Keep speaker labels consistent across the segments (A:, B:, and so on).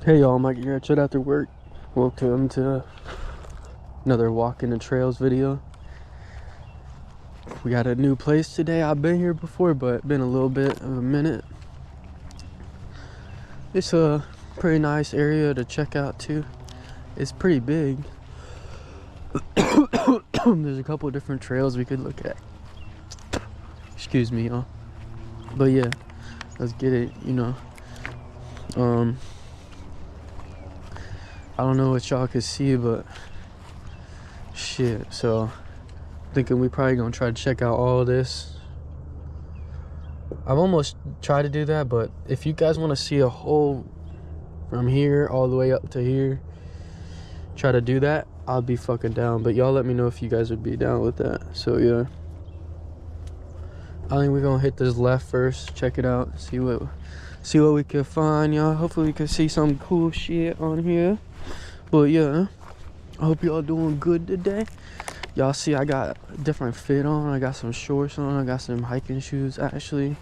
A: Hey y'all, Mike here, straight after work. Welcome to another walk in the trails video. We got a new place today. I've been here before, but been a little bit of a minute. It's a pretty nice area to check out too. It's pretty big. There's a couple of different trails we could look at. Excuse me, y'all. But yeah, let's get it, I don't know what y'all could see, but shit, so thinking we probably gonna try to check out all of this. I've almost tried to do that, but if you guys want to see a whole from here all the way up to here, try to do that, I'll be fucking down. But y'all let me know if you guys would be down with that. So yeah, I think we're gonna hit this left first, check it out, see what we can find, y'all. Hopefully we can see some cool shit on here. But yeah, I hope y'all doing good today. Y'all see I got a different fit on. I got some shorts on. I got some hiking shoes actually.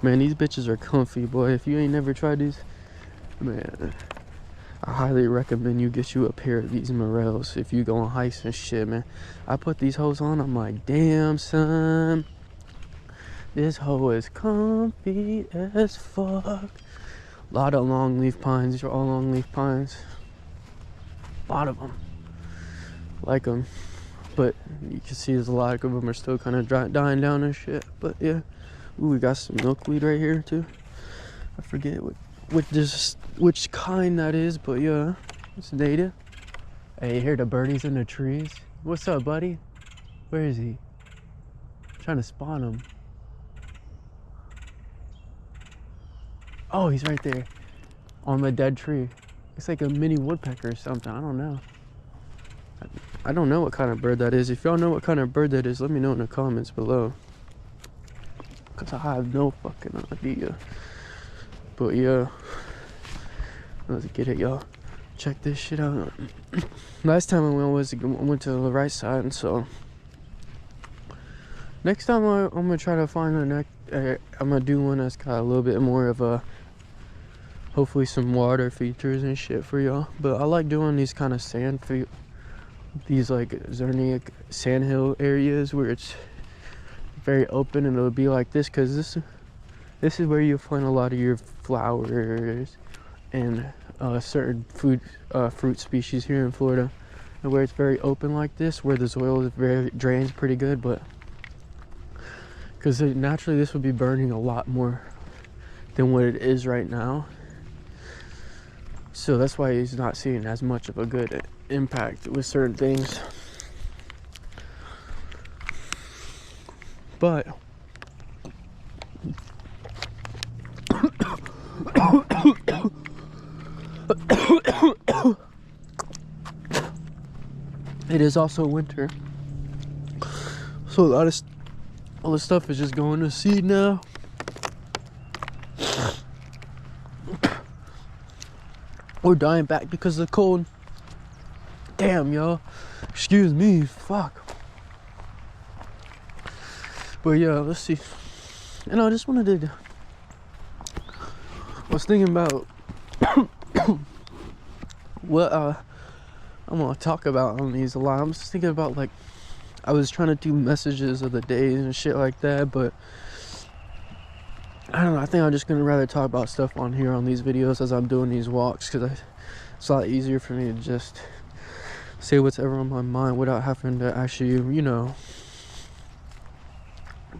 A: Man, these bitches are comfy, boy. If you ain't never tried these, man, I highly recommend you get you a pair of these Morels if you go on hikes and shit, man. I put these hoes on, I'm like, damn son, this hoe is comfy as fuck. A lot of long leaf pines. These are all long leaf pines. A lot of them. Like them. But you can see there's a lot of them are still kind of dying down and shit. But yeah. Ooh, we got some milkweed right here too. I forget which kind that is, but yeah, it's native. Hey, you hear the birdies in the trees? What's up, buddy? Where is he? I'm trying to spawn him. Oh, he's right there on the dead tree. It's like a mini woodpecker or something. I don't know. I don't know what kind of bird that is. If y'all know what kind of bird that is, let me know in the comments below. Because I have no fucking idea. But yeah. Let's get it, y'all. Check this shit out. Last time I went to the right side, and so next time I'm gonna try to find I'm gonna do one that's got a little bit more of a, hopefully some water features and shit for y'all. But I like doing these kind of these like Zerniak sandhill areas where it's very open, and it'll be like this because this is where you'll find a lot of your flowers and certain fruit species here in Florida, and where it's very open like this, where the soil is drains pretty good, but because naturally this would be burning a lot more than what it is right now, so that's why he's not seeing as much of a good impact with certain things. But it is also winter, so all the stuff is just going to seed now. We're dying back because of the cold. Damn, y'all. Excuse me. Fuck. But yeah, let's see. And I just wanted to. I was thinking about what I'm gonna talk about on these a lot. I'm just thinking about, like, I was trying to do messages of the day and shit like that, but I don't know. I think I'm just gonna rather talk about stuff on here on these videos as I'm doing these walks, because it's a lot easier for me to just say whatever on my mind without having to actually,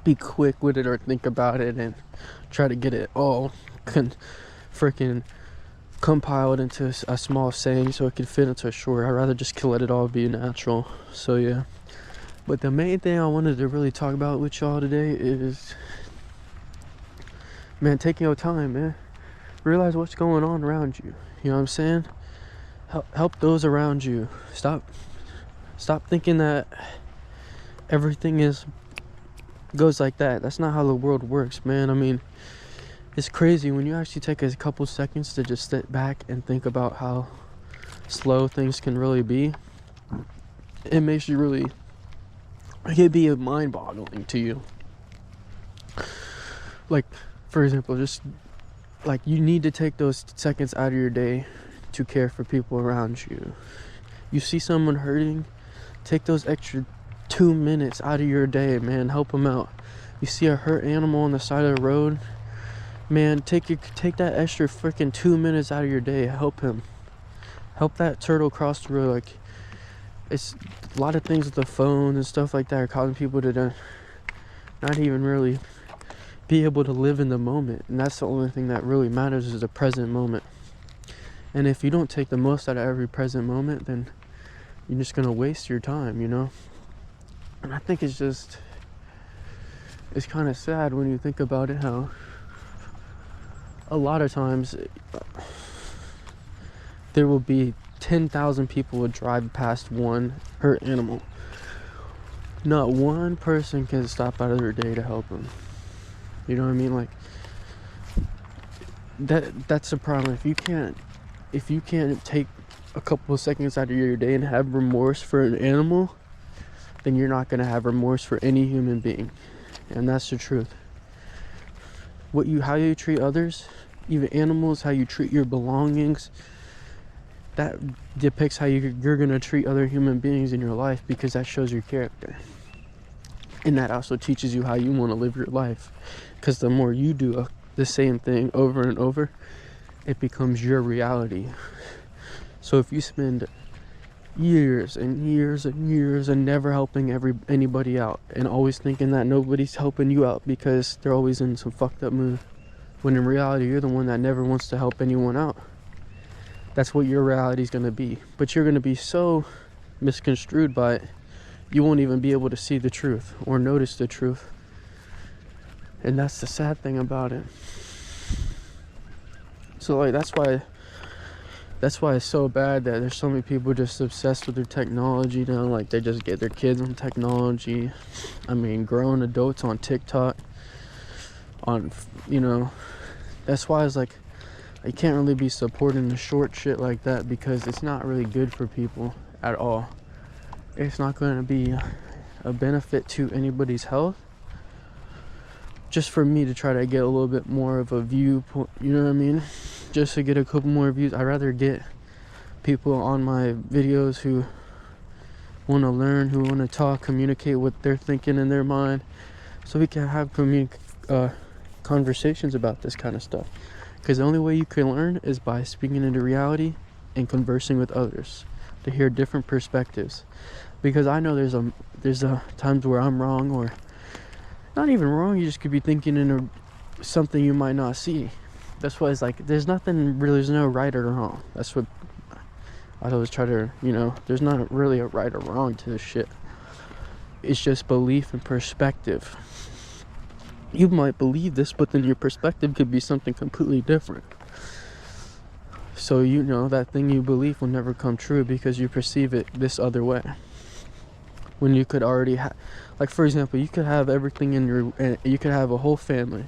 A: be quick with it or think about it and try to get it all freaking compiled into a small saying so it can fit into a short. I'd rather just let it all be natural. So yeah. But the main thing I wanted to really talk about with y'all today is, man, taking your time, man. Realize what's going on around you. You know what I'm saying? Help those around you. Stop thinking that everything goes like that. That's not how the world works, man. I mean, it's crazy when you actually take a couple seconds to just sit back and think about how slow things can really be. It makes you really, it can be mind-boggling to you. Like, for example, just like, you need to take those seconds out of your day to care for people around you. You see someone hurting, take those extra 2 minutes out of your day, man. Help them out. You see a hurt animal on the side of the road, man, take that extra freaking 2 minutes out of your day. Help him. Help that turtle cross the road. Like, it's a lot of things with the phone and stuff like that are causing people to not even really be able to live in the moment. And that's the only thing that really matters, is the present moment. And if you don't take the most out of every present moment, then you're just gonna waste your time, you know? And I think it's kind of sad when you think about it, how a lot of times there will be 10,000 people would drive past one hurt animal. Not one person can stop out of their day to help them. You know what I mean? Like, that's the problem. If you can't take a couple of seconds out of your day and have remorse for an animal, then you're not going to have remorse for any human being. And that's the truth. How you treat others, even animals, how you treat your belongings, that depicts how you're going to treat other human beings in your life, because that shows your character. And that also teaches you how you want to live your life, because the more you do the same thing over and over, it becomes your reality. So if you spend years and years and years and never helping anybody out, and always thinking that nobody's helping you out because they're always in some fucked up mood, when in reality you're the one that never wants to help anyone out, that's what your reality is going to be. But you're going to be so misconstrued by it, you won't even be able to see the truth or notice the truth. And that's the sad thing about it. So like, that's why it's so bad that there's so many people just obsessed with their technology now. Like, they just get their kids on technology. I mean, grown adults on TikTok, that's why it's like, I can't really be supporting the short shit like that, because it's not really good for people at all. It's not going to be a benefit to anybody's health. Just for me to try to get a little bit more of a viewpoint, you know what I mean? Just to get a couple more views. I'd rather get people on my videos who want to learn, who want to talk, communicate what they're thinking in their mind, so we can have conversations about this kind of stuff. Because the only way you can learn is by speaking into reality and conversing with others to hear different perspectives. Because I know there's times where I'm wrong, or not even wrong, you just could be thinking in something you might not see. That's why it's like, there's no right or wrong. That's what I always try to, there's not really a right or wrong to this shit. It's just belief and perspective. You might believe this, but then your perspective could be something completely different. So that thing you believe will never come true because you perceive it this other way. When you could already have, like, for example, you could have everything you could have a whole family.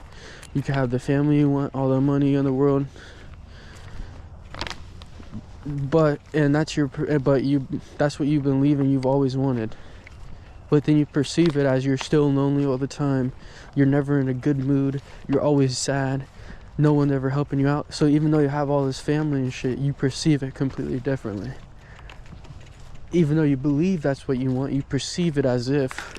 A: You could have the family you want, all the money in the world. That's what you believe and you've always wanted. But then you perceive it as you're still lonely all the time. You're never in a good mood. You're always sad. No one ever helping you out. So even though you have all this family and shit, you perceive it completely differently. Even though you believe that's what you want, you perceive it as if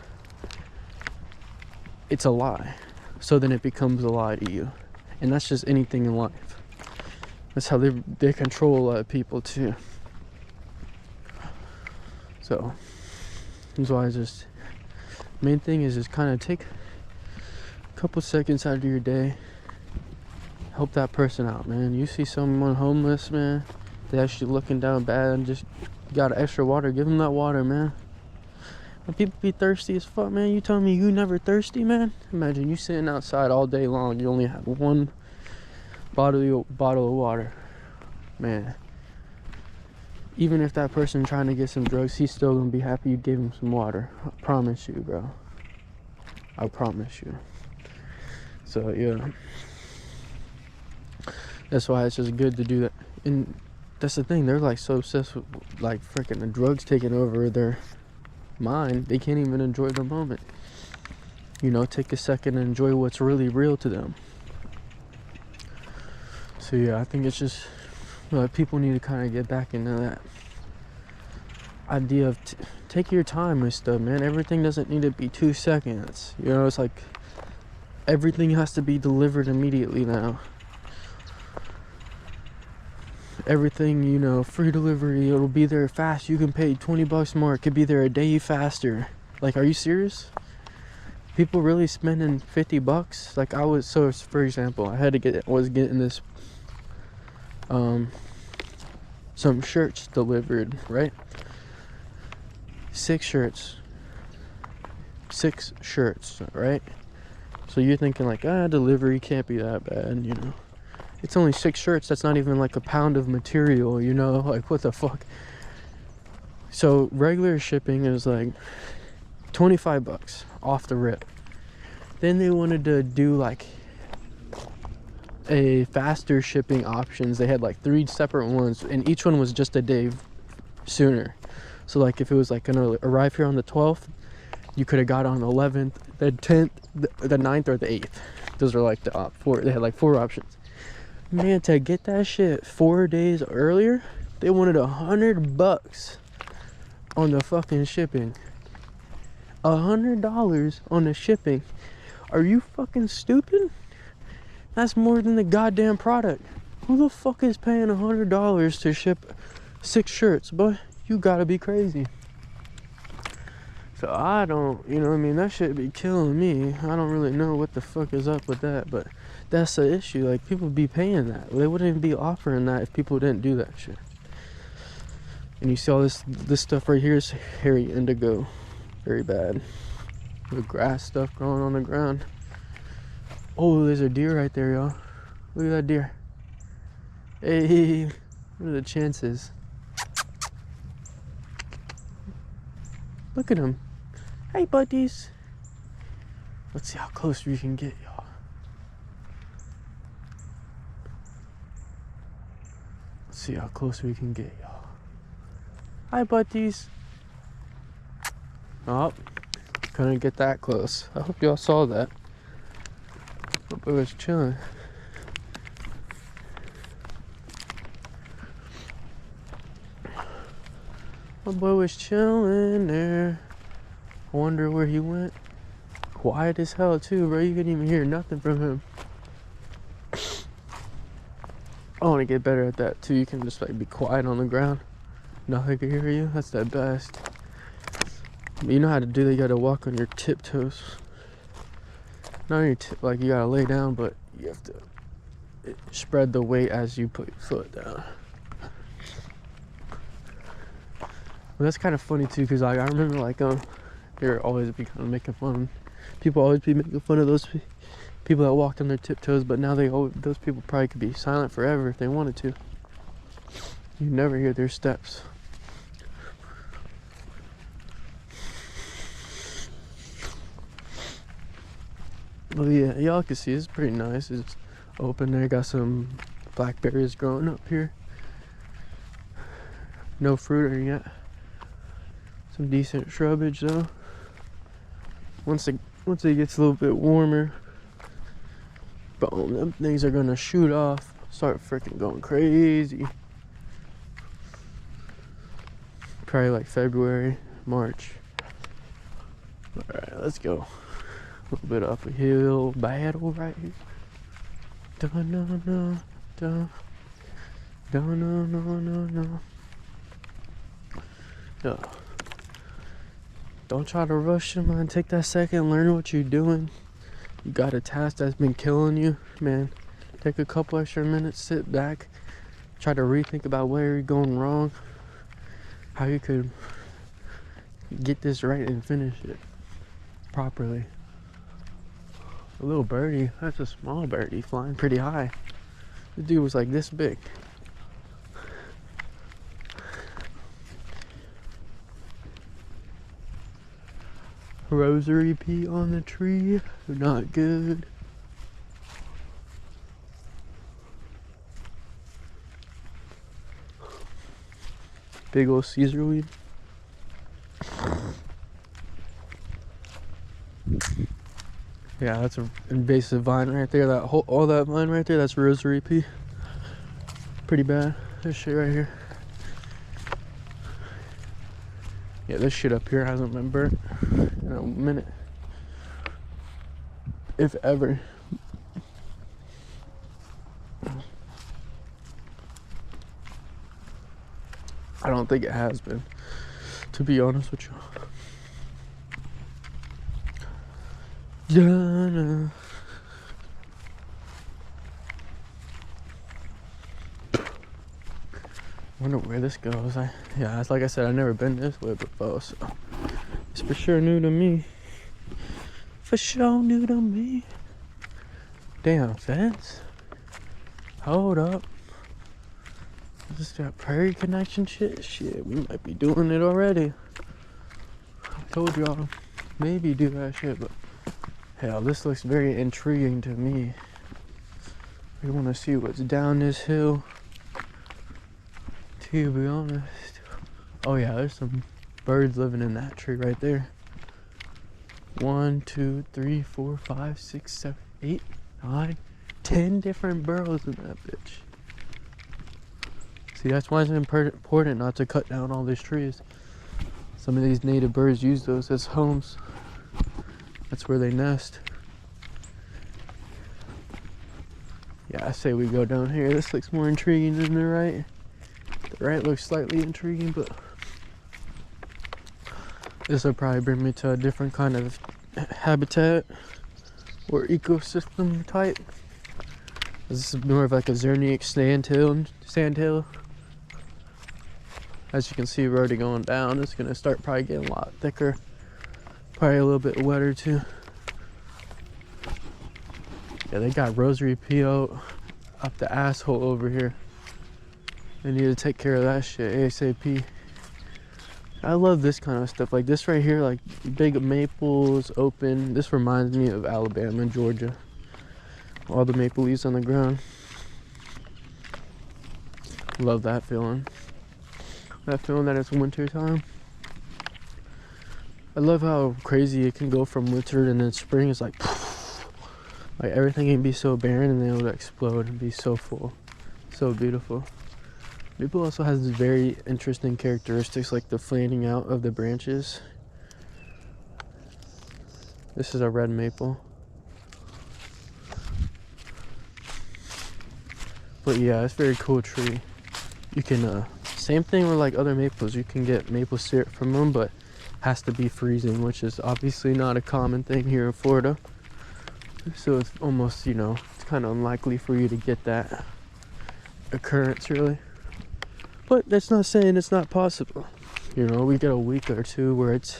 A: it's a lie. So then it becomes a lie to you. And that's just anything in life. That's how they control a lot of people too. So that's why main thing is just kind of take a couple seconds out of your day, help that person out, man. You see someone homeless, man, they actually looking down bad and just got extra water, give them that water, man. When people be thirsty as fuck, man, you tell me you never thirsty, man? Imagine you sitting outside all day long, you only have one bottle of water, man. Even if that person trying to get some drugs, he's still gonna be happy you gave him some water. I promise you, bro. I promise you. So yeah, that's why it's just good to do that. And that's the thing, they're like so obsessed with like freaking the drugs taking over their mind, they can't even enjoy the moment. Take a second and enjoy what's really real to them. So yeah, I think it's just people need to kind of get back into that idea of take your time with stuff, man. Everything doesn't need to be 2 seconds. You know, it's like everything has to be delivered immediately now. Everything, you know, free delivery, it'll be there fast. You can pay $20 more. It could be there a day faster. Like, are you serious? People really spending $50? Like, I was, so for example, was getting this some shirts delivered, right? 6 shirts, right? So you're thinking like, delivery can't be that bad, you know. It's only 6 shirts. That's not even like a pound of material, you know. Like, what the fuck? So regular shipping is like $25 off the rip. Then they wanted to do like a faster shipping options. They had like 3 separate ones, and each one was just a day sooner. So like if it was like gonna arrive here on the 12th, you could have got on the 11th, the 10th, the 9th, or the 8th. Those are like the 4. They had like 4 options. Man, to get that shit 4 days earlier, they wanted $100 on the fucking shipping. $100 on the shipping. Are you fucking stupid? That's more than the goddamn product. Who the fuck is paying $100 to ship 6 shirts, boy? You gotta be crazy. So I don't, you know what I mean? That shit be killing me. I don't really know what the fuck is up with that, but that's the issue. Like, people be paying that. They wouldn't even be offering that if people didn't do that shit. And you see all this stuff right here is hairy indigo. Very bad. The grass stuff growing on the ground. Oh, there's a deer right there, y'all. Look at that deer. Hey, what are the chances? Look at him. Hey, buddies. Let's see how close we can get, y'all. Let's see how close we can get, y'all. Hi, buddies. Oh, couldn't get that close. I hope y'all saw that. Hope it was chilling. My boy was chilling there. I wonder where he went. Quiet as hell too, bro. You couldn't even hear nothing from him. I want to get better at that too. You can just like be quiet on the ground. Nothing can hear you. That's the best. You know how to do that. You gotta walk on your tiptoes. Not on your like you gotta lay down, but you have to spread the weight as you put your foot down. Well, that's kind of funny too, because like I remember like they're always be kind of making fun. People always be making fun of those people that walked on their tiptoes, but now those people probably could be silent forever if they wanted to. You never hear their steps. Well, yeah, y'all can see it's pretty nice. It's open there. Got some blackberries growing up here. No fruit yet. Some decent shrubage though. Once it gets a little bit warmer, boom, them things are gonna shoot off, start freaking going crazy. Probably like February, March. Alright, let's go. A little bit up a hill battle right here. Dun dun dun dun dun dun dun dun. Yeah. Don't try to rush them, man. Take that second, learn what you're doing. You got a task that's been killing you, man. Take a couple extra minutes, sit back, try to rethink about where you're going wrong, how you could get this right and finish it properly. A little birdie, that's a small birdie flying pretty high. The dude was like this big. Rosary pea on the tree, not good. Big old Caesar weed. Yeah, that's an invasive vine right there. All that vine right there, that's rosary pea. pretty bad. This shit right here. Yeah, this shit up here hasn't been burnt in a minute, if ever. I don't think it has been, to be honest with you. Donna. Wonder where this goes. Yeah, it's like I said, I've never been this way before, so it's for sure new to me. For sure new to me. Damn fence. Hold up. Is this that prairie connection shit? Shit, we might be doing it already. I told y'all, maybe do that shit, but hell, this looks very intriguing to me. We want to see what's down this hill, to be honest. Oh yeah, there's some birds living in that tree right there. 1, 2, 3, 4, 5, 6, 7, 8, 9, 10 different burrows in that bitch. See, that's why it's important not to cut down all these trees. Some of these native birds use those as homes. That's where they nest. Yeah, I say we go down here. This looks more intriguing than the right. The right looks slightly intriguing, but this will probably bring me to a different kind of habitat or ecosystem type. This is more of like a Zerniak sandhill. As you can see, we're already going down. It's gonna start probably getting a lot thicker, probably a little bit wetter too. Yeah, they got rosary peyote up the asshole over here. They need to take care of that shit ASAP. I love this kind of stuff, like this right here, like big maples open. This reminds me of Alabama and Georgia. All the maple leaves on the ground. Love that feeling. That feeling that it's winter time. I love how crazy it can go from winter and then spring is like everything can be so barren and then it would explode and be so full. So beautiful. Maple also has this very interesting characteristics, like the flaning out of the branches. This is a red maple. But yeah, it's a very cool tree. You can, same thing with like other maples, you can get maple syrup from them, but has to be freezing, which is obviously not a common thing here in Florida. So it's almost, it's kind of unlikely for you to get that occurrence, really. But that's not saying it's not possible. We get a week or two where it's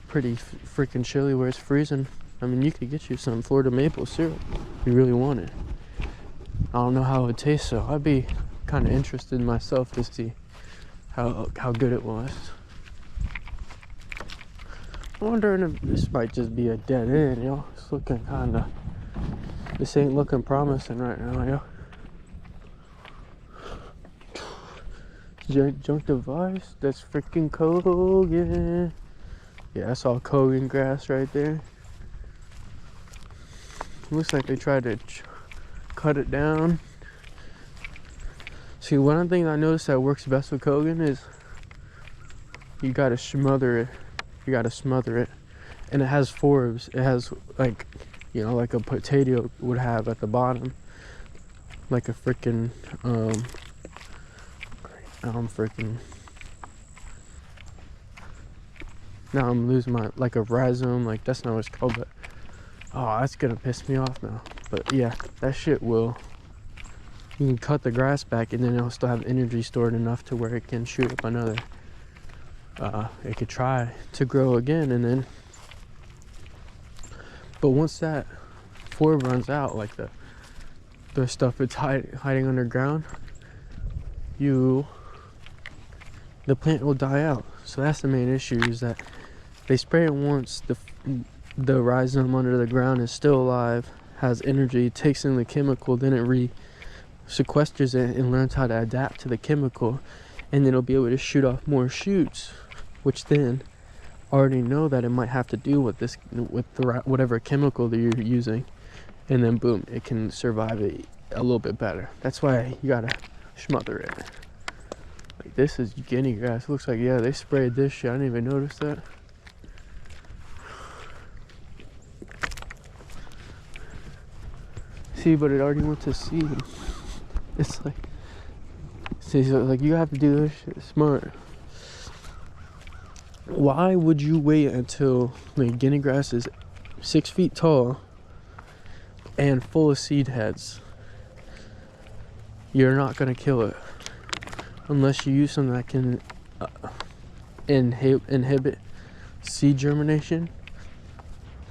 A: pretty freaking chilly, where it's freezing. I mean, you could get you some Florida maple syrup if you really want it. I don't know how it would taste, so I'd be kind of interested in myself to see how good it was. I'm wondering if this might just be a dead end, yo. It's looking this ain't looking promising right now, yo. Junk device, that's freaking Kogan. Yeah, that's all Kogan grass right there. Looks like they tried to cut it down. See, one thing I noticed that works best with Kogan is you gotta smother it. And it has forbs. It has like a potato would have at the bottom, like a freaking now I'm losing like a rhizome, like that's not what it's called, but oh, that's gonna piss me off now. But yeah, that shit will. You can cut the grass back and then it'll still have energy stored enough to where it can shoot up another. It could try to grow again, and then. But once that forb runs out, like the stuff it's hiding underground, the plant will die out. So that's the main issue, is that they spray it once, the rhizome under the ground is still alive, has energy, takes in the chemical, then it sequesters it and learns how to adapt to the chemical, and then it'll be able to shoot off more shoots, which then already know that it might have to do with whatever chemical that you're using, and then boom, it can survive it a little bit better. That's why you gotta smother it. Like, this is guinea grass. Looks like, yeah, they sprayed this shit. I didn't even notice that. See, but it already went to seed. It's like, see, so like, you have to do this shit smart. Why would you wait until like guinea grass is 6 feet tall and full of seed heads? You're not gonna kill it unless you use something that can inhibit seed germination.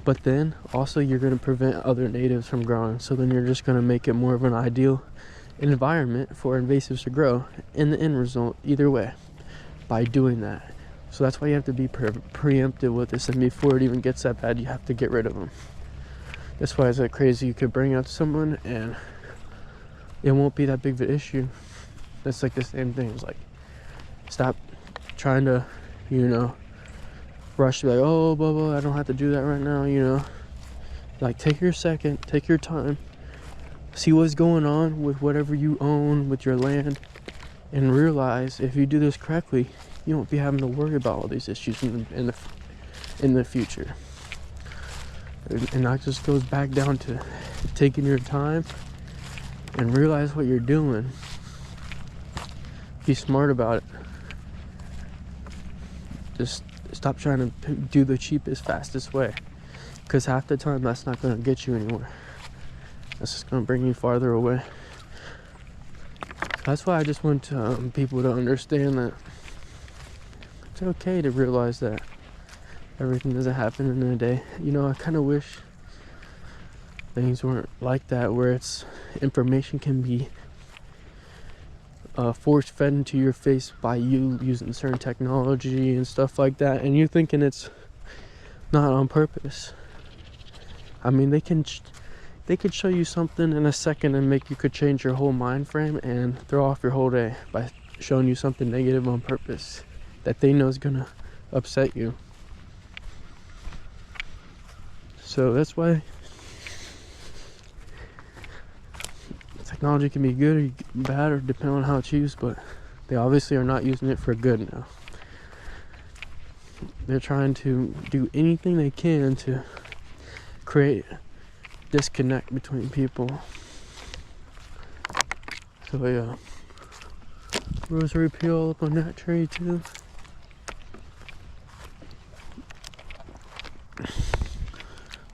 A: But then also you're gonna prevent other natives from growing. So then you're just gonna make it more of an ideal environment for invasives to grow in the end result either way by doing that. So that's why you have to be preemptive with this, and before it even gets that bad, you have to get rid of them. That's why it's like crazy. You could bring out someone and it won't be that big of an issue. It's like the same thing. It's like, stop trying to, you know, rush to be like, oh, blah, blah, I don't have to do that right now, you know. Like, take your second, take your time, see what's going on with whatever you own, with your land, and realize if you do this correctly, you won't be having to worry about all these issues in the future. And that just goes back down to taking your time and realize what you're doing. Be smart about it. Just stop trying to do the cheapest, fastest way, because half the time that's not going to get you anywhere. That's just going to bring you farther away. That's why I just want people to understand that it's okay to realize that everything doesn't happen in a day. You know, I kind of wish things weren't like that, where it's information can be force fed into your face by you using certain technology and stuff like that, and you're thinking it's not on purpose. I mean, they could show you something in a second and make you could change your whole mind frame and throw off your whole day by showing you something negative on purpose that they know is gonna upset you. So that's why technology can be good or bad, or depending on how it's used, but they obviously are not using it for good now. They're trying to do anything they can to create disconnect between people. So yeah, rosary peel up on that tree too.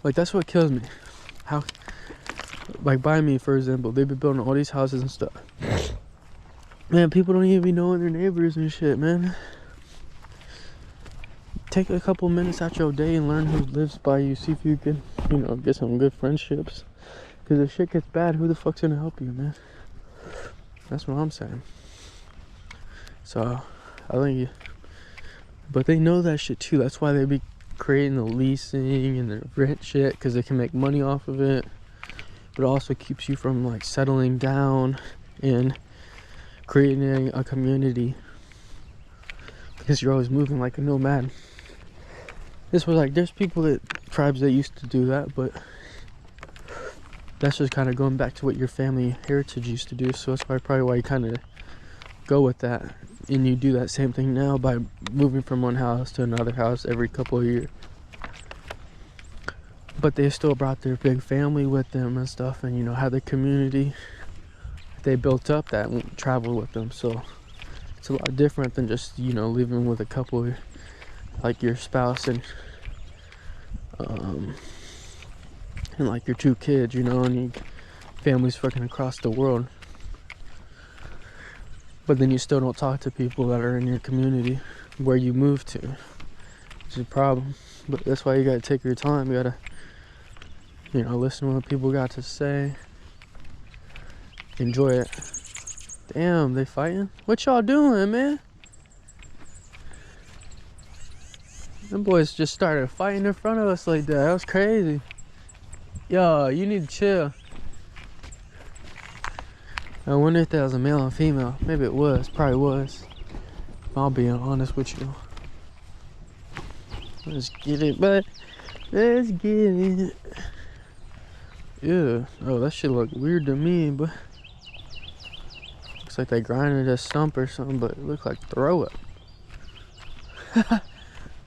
A: Like, that's what kills me. How, like, by me, for example, they've been building all these houses and stuff. Man, people don't even be knowing their neighbors and shit, man. Take a couple minutes out your day and learn who lives by you. See if you can, you know, get some good friendships. Because if shit gets bad, who the fuck's gonna help you, man? That's what I'm saying. So, I think, but they know that shit too. That's why they be creating the leasing and the rent shit, because they can make money off of it. But it also keeps you from like settling down and creating a community, because you're always moving like a nomad. This was like, there's tribes that used to do that, but that's just kind of going back to what your family heritage used to do. So that's probably why you kind of go with that, and you do that same thing now by moving from one house to another house every couple of years. But they still brought their big family with them and stuff, and you know, had the community they built up that traveled with them. So it's a lot different than just, you know, living with a couple, like your spouse and like your 2 kids, you know, and your family's fucking across the world. But then you still don't talk to people that are in your community where you moved to, which is a problem. But that's why you gotta take your time. You gotta, you know, listen to what people got to say. Enjoy it. Damn, they fighting? What y'all doing, man? Them boys just started fighting in front of us like that. That was crazy. Yo, you need to chill. I wonder if that was a male and female. Maybe it was. Probably was. If I'm being honest with you. Let's get it, bud. Let's get it. Yeah. Oh, that shit look weird to me, but looks Looks like they grinded a stump or something, but it looked like throw up.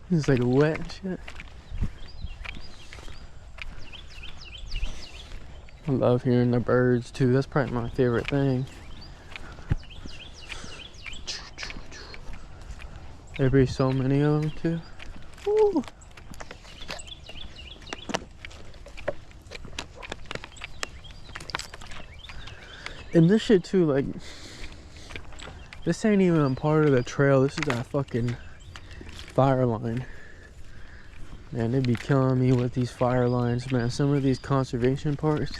A: It's like wet and shit. I love hearing the birds too. That's probably my favorite thing. There'd be so many of them too. Woo. And this shit too, like, this ain't even a part of the trail. This is a fucking fire line. Man, they be killing me with these fire lines, man. Some of these conservation parks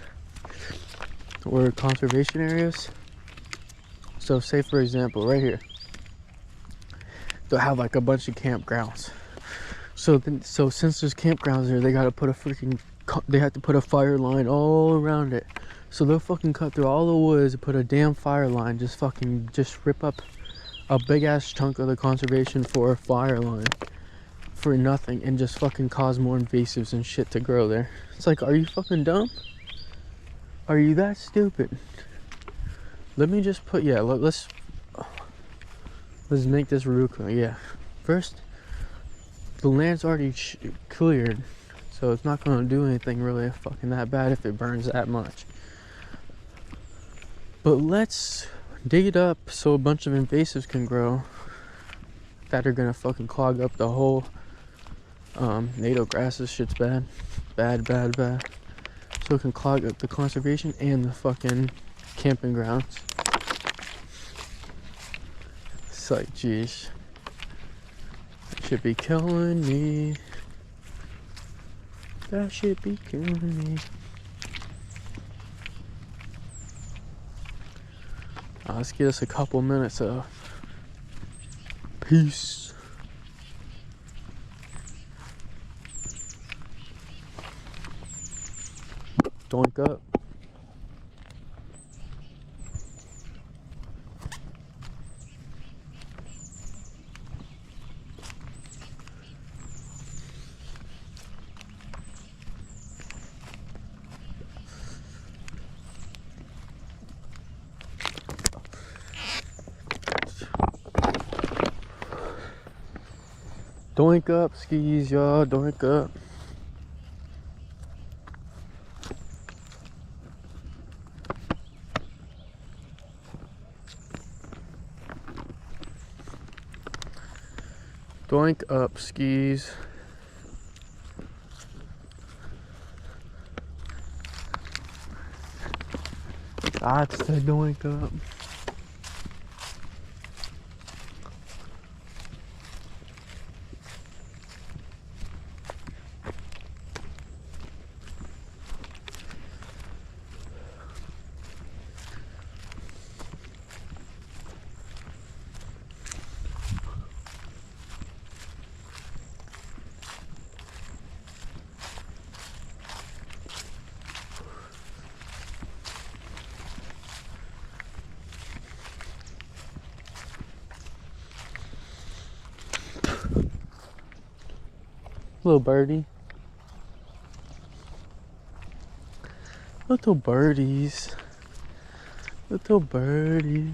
A: or conservation areas. So say for example, right here, they'll have like a bunch of campgrounds. So since there's campgrounds there, they gotta put a freaking, they have to put a fire line all around it. So they'll fucking cut through all the woods and put a damn fire line, just rip up a big ass chunk of the conservation for a fire line for nothing, and just fucking cause more invasives and shit to grow there. It's like, are you fucking dumb? Are you that stupid? Let me just put, yeah, let's make this real clear. Yeah, first, the land's already cleared, so it's not gonna do anything really fucking that bad if it burns that much. But let's dig it up so a bunch of invasives can grow that are gonna fucking clog up the whole nato grass. This shit's bad. Bad. So it can clog up the conservation and the fucking camping grounds. It's like, geez. That should be killing me. That should be killing me. Let's get us a couple minutes of peace. Doink up. Doink up, skis, y'all. Doink up. Doink up, skis. That's the doink up. Little birdie. Little birdies. Little birdies.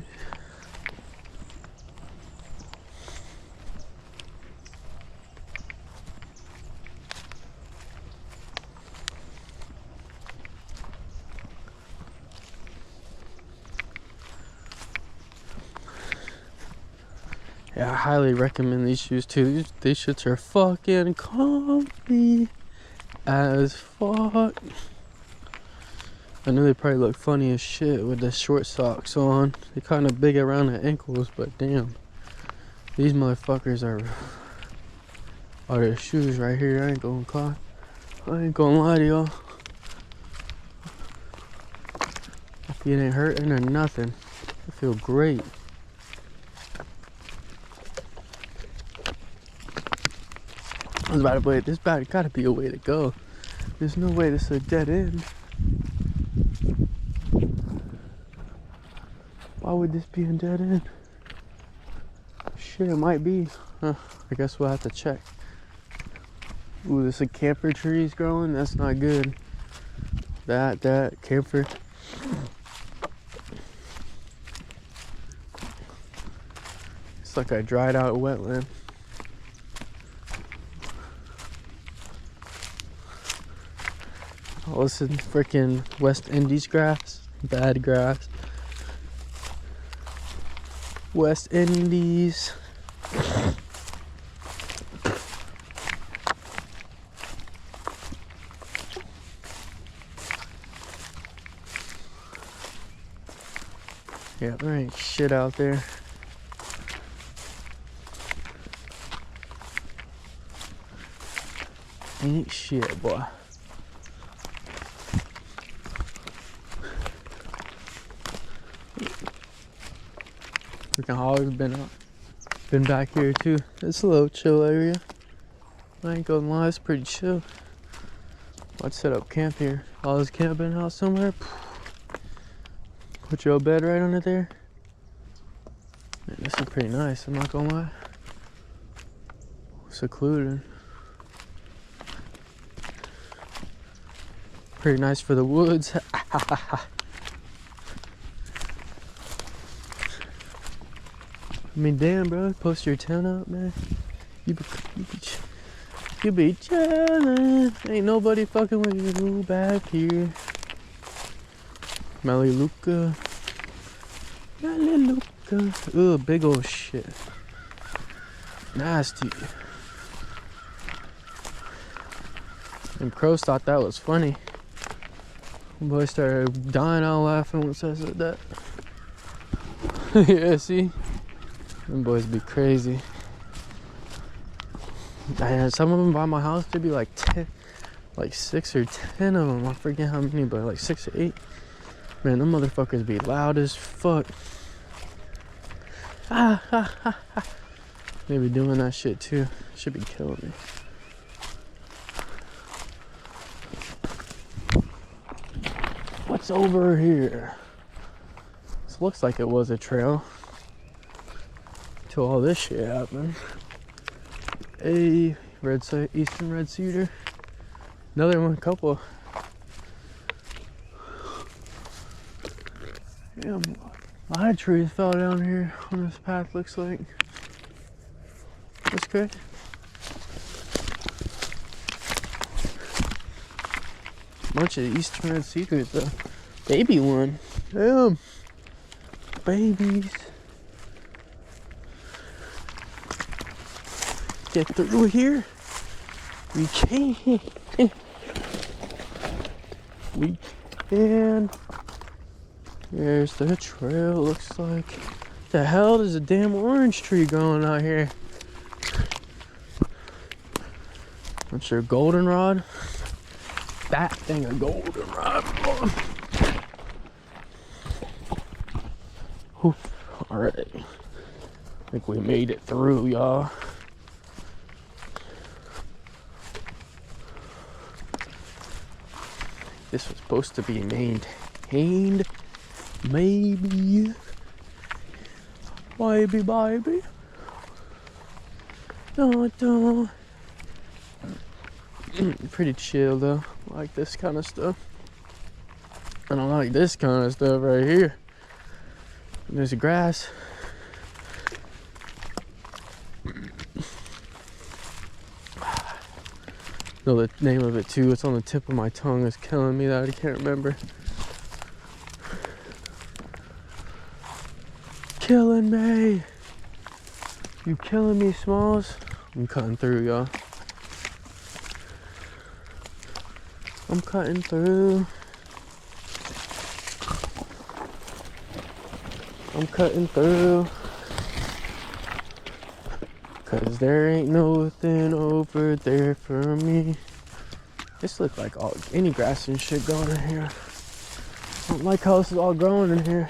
A: Yeah, I highly recommend these shoes too. These shits are fucking comfy as fuck. I know they probably look funny as shit with the short socks on. They're kind of big around the ankles, but damn. These motherfuckers are the shoes right here. I ain't gonna lie to y'all. It ain't hurting or nothing. I feel great. I was about to wait. This gotta be a way to go. There's no way this is a dead end. Why would this be a dead end? Shit, it might be. I guess we'll have to check. Ooh, there's a camphor trees growing. That's not good. That camphor. Looks like a dried out wetland. Oh, listen, freaking West Indies grass. Bad grass. West Indies. Yeah, there ain't shit out there. Ain't shit, boy. Freaking hogs been back here too. It's a little chill area. I ain't gonna lie, it's pretty chill. I'd set up camp here. All this camping house somewhere. Put your bed right under there. Man, this is pretty nice, I'm not gonna lie. Secluded. Pretty nice for the woods. I mean, damn, bro, post your tent up, man. You be chillin'. Ain't nobody fucking with you back here. Melaleuca. Ugh, big old shit. Nasty. And crows thought that was funny. Boy started dying out laughing once I said that. Yeah, see? Them boys be crazy. And some of them by my house, there'd be like 10, like 6 or 10 of them. I forget how many, but like 6 or 8. Man, them motherfuckers be loud as fuck. They be doing that shit too. Should be killing me. What's over here? This looks like it was a trail till all this shit happened. A eastern red cedar. Another one, couple. Damn, a lot of trees fell down here on this path, looks like. That's good. Bunch of eastern red cedars, the baby one. Damn. Babies. Get through here. We can. We can. There's the trail, looks like. The hell is a damn orange tree growing out here? I'm sure goldenrod. That thing a goldenrod. Alright. I think we made it through, y'all. This was supposed to be maintained. Maybe. Baby. No. Pretty chill though. I like this kind of stuff. I don't like this kind of stuff right here. There's grass. Know the name of it too. It's on the tip of my tongue. It's killing me that I can't remember. Killing me. You killing me, Smalls. I'm cutting through, y'all. I'm cutting through. I'm cutting through. Cause there ain't nothing over there for me. This looks like any grass and shit going in here. I don't like how this is all growing in here.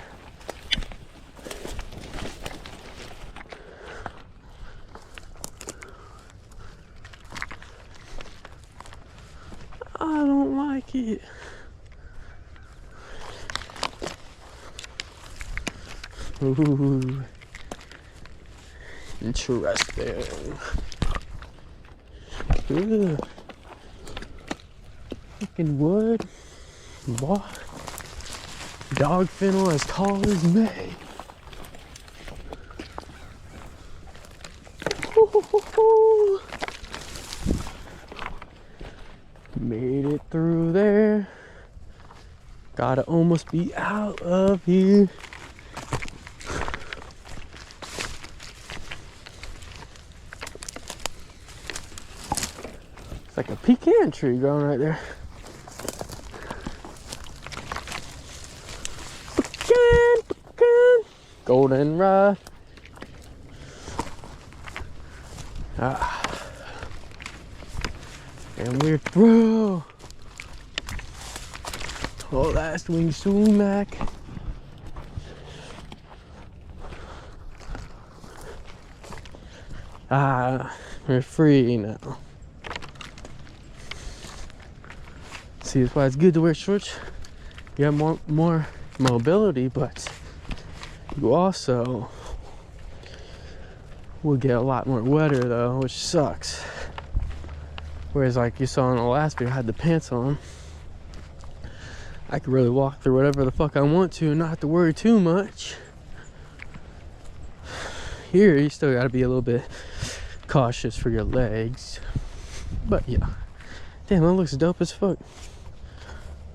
A: I don't like it. Ooh. Interesting. Ugh. Fucking wood. Boy. Dog fennel as tall as me. Woo-hoo-hoo-hoo. Made it through there. Gotta almost be out of here. It's like a pecan tree growing right there. Pecan, pecan. Goldenrod. And we're through. Oh, last wing sumac. We're free now. See, that's why it's good to wear shorts. You have more mobility, but you also will get a lot more wetter though, which sucks. Whereas like you saw in the last video, I had the pants on. I could really walk through whatever the fuck I want to and not have to worry too much. Here, you still gotta be a little bit cautious for your legs. But yeah. Damn, that looks dope as fuck.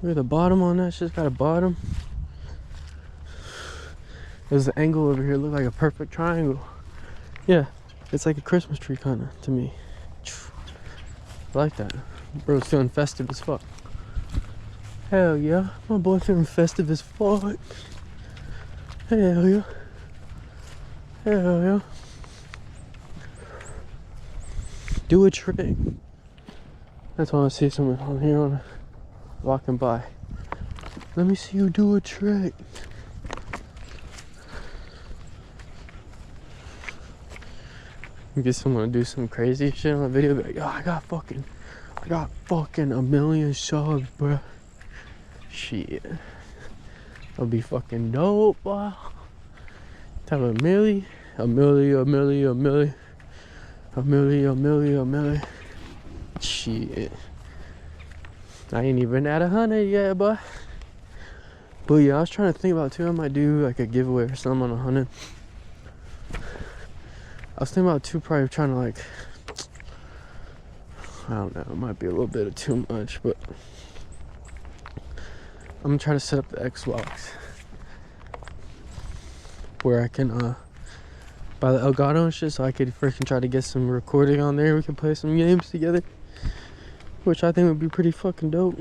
A: Look at the bottom on that, it's just got a bottom. There's the angle over here, look like a perfect triangle. Yeah, it's like a Christmas tree kinda to me. I like that. Bro's feeling festive as fuck. Hell yeah, my boy feeling festive as fuck. Hell yeah. Hell yeah. Do a trick. That's why I see someone on here walking by. Let me see you do a trick. You get someone to do some crazy shit on the video, be like, oh, I got fucking a million subs, bro. Shit. That'll be fucking dope, boy. Have a million. Shit. I ain't even at 100 yet, boy. But yeah, I was trying to think about too. I might do like a giveaway or something on 100. I was thinking about too, probably trying to like, I don't know, it might be a little bit of too much, but I'm gonna try to set up the Xbox where I can buy the Elgato and shit, so I could freaking try to get some recording on there. We can play some games together, which I think would be pretty fucking dope.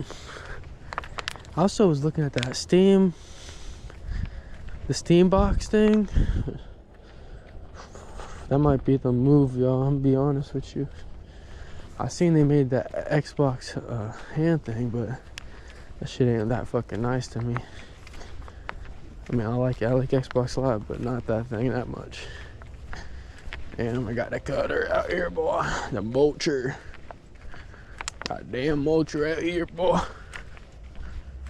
A: I also was looking at that the Steam box thing. That might be the move, y'all. I'm gonna be honest with you. I seen they made that Xbox hand thing, but that shit ain't that fucking nice to me. I mean, I like it. I like Xbox Live, but not that thing that much. And I got the cutter out here, boy. The mulcher. Goddamn mulcher out here, boy.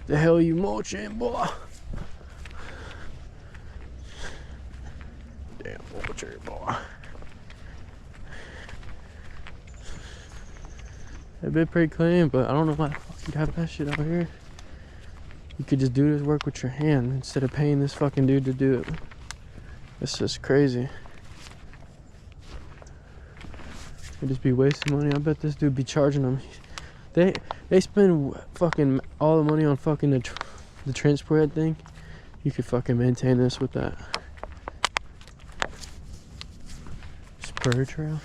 A: The hell you mulching, boy? Damn mulcher, boy. It'd be pretty clean, but I don't know why the fuck you'd have that shit out here. You could just do this work with your hand instead of paying this fucking dude to do it. It's just crazy. It'd just be wasting money. I bet this dude be charging them. They spend fucking all the money on fucking the transport thing. You could fucking maintain this with that. Spur trail.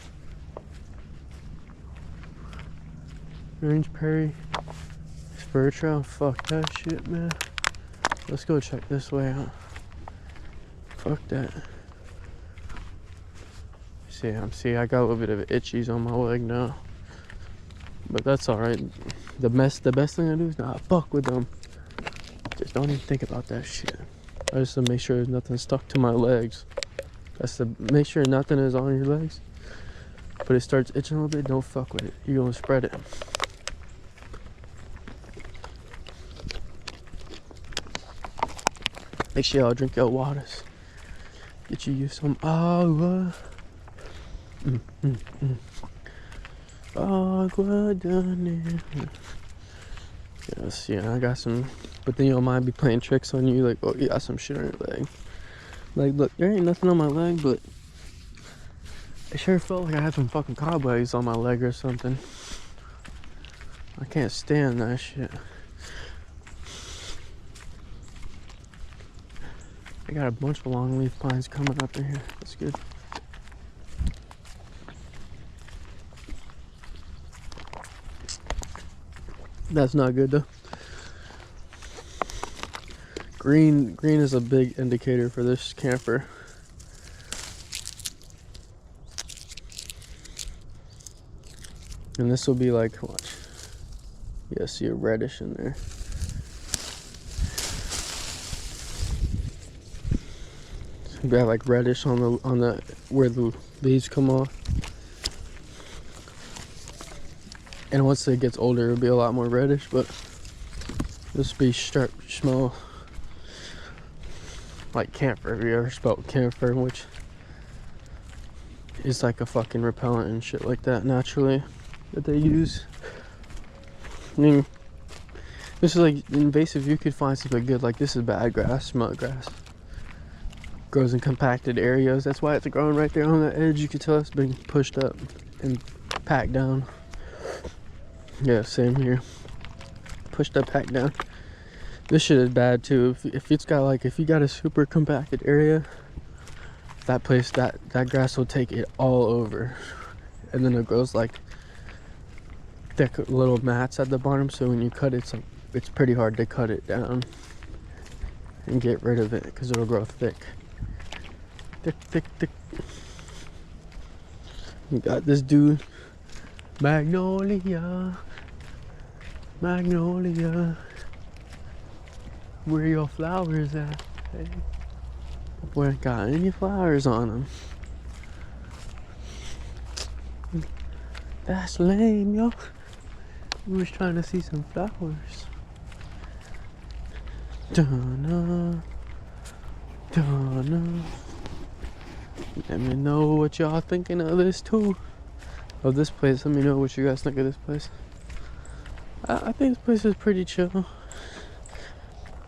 A: Orange Prairie Spur Trail. Fuck that shit, man. Let's go check this way out. Fuck that. See, I got a little bit of itchies on my leg now, but that's all right. The best thing I do is not fuck with them. Just don't even think about that shit. I just to make sure there's nothing stuck to my legs. That's to make sure nothing is on your legs. But it starts itching a little bit, don't fuck with it. You're gonna spread it. Make sure y'all drink your waters. Get you some agua. Agua down there. Yes, yeah, I got some. But then y'all might be playing tricks on you, like, oh, you got some shit on your leg. Like, look, there ain't nothing on my leg, but It sure felt like I had some fucking cobwebs on my leg or something. I can't stand that shit. I got a bunch of longleaf pines coming up in here. That's good. That's not good though. Green is a big indicator for this camper. And this will be like, watch. Yeah, see a reddish in there. So you got like reddish on the where the leaves come off. And once it gets older, it'll be a lot more reddish, but this will be sharp, small, like camphor. Have you ever smelled camphor, which is like a fucking repellent and shit like that naturally that they use? I mean, this is like invasive. You could find something good. Like this is bad grass, smut grass. Grows in compacted areas. That's why it's growing right there on the edge. You can tell it's been pushed up and packed down. Yeah, same here. Pushed up, packed down. This shit is bad too. If it's got like, if you got a super compacted area, that place, that grass will take it all over, and then it grows like thick little mats at the bottom. So when you cut it, it's pretty hard to cut it down and get rid of it because it'll grow thick. Thick. You got this dude, Magnolia. Where your flowers at? Hey, boy, ain't got any flowers on them. That's lame, yo. We was trying to see some flowers. Dun-na. Let me know what y'all thinking of this too. Of this place. Let me know what you guys think of this place. I think this place is pretty chill.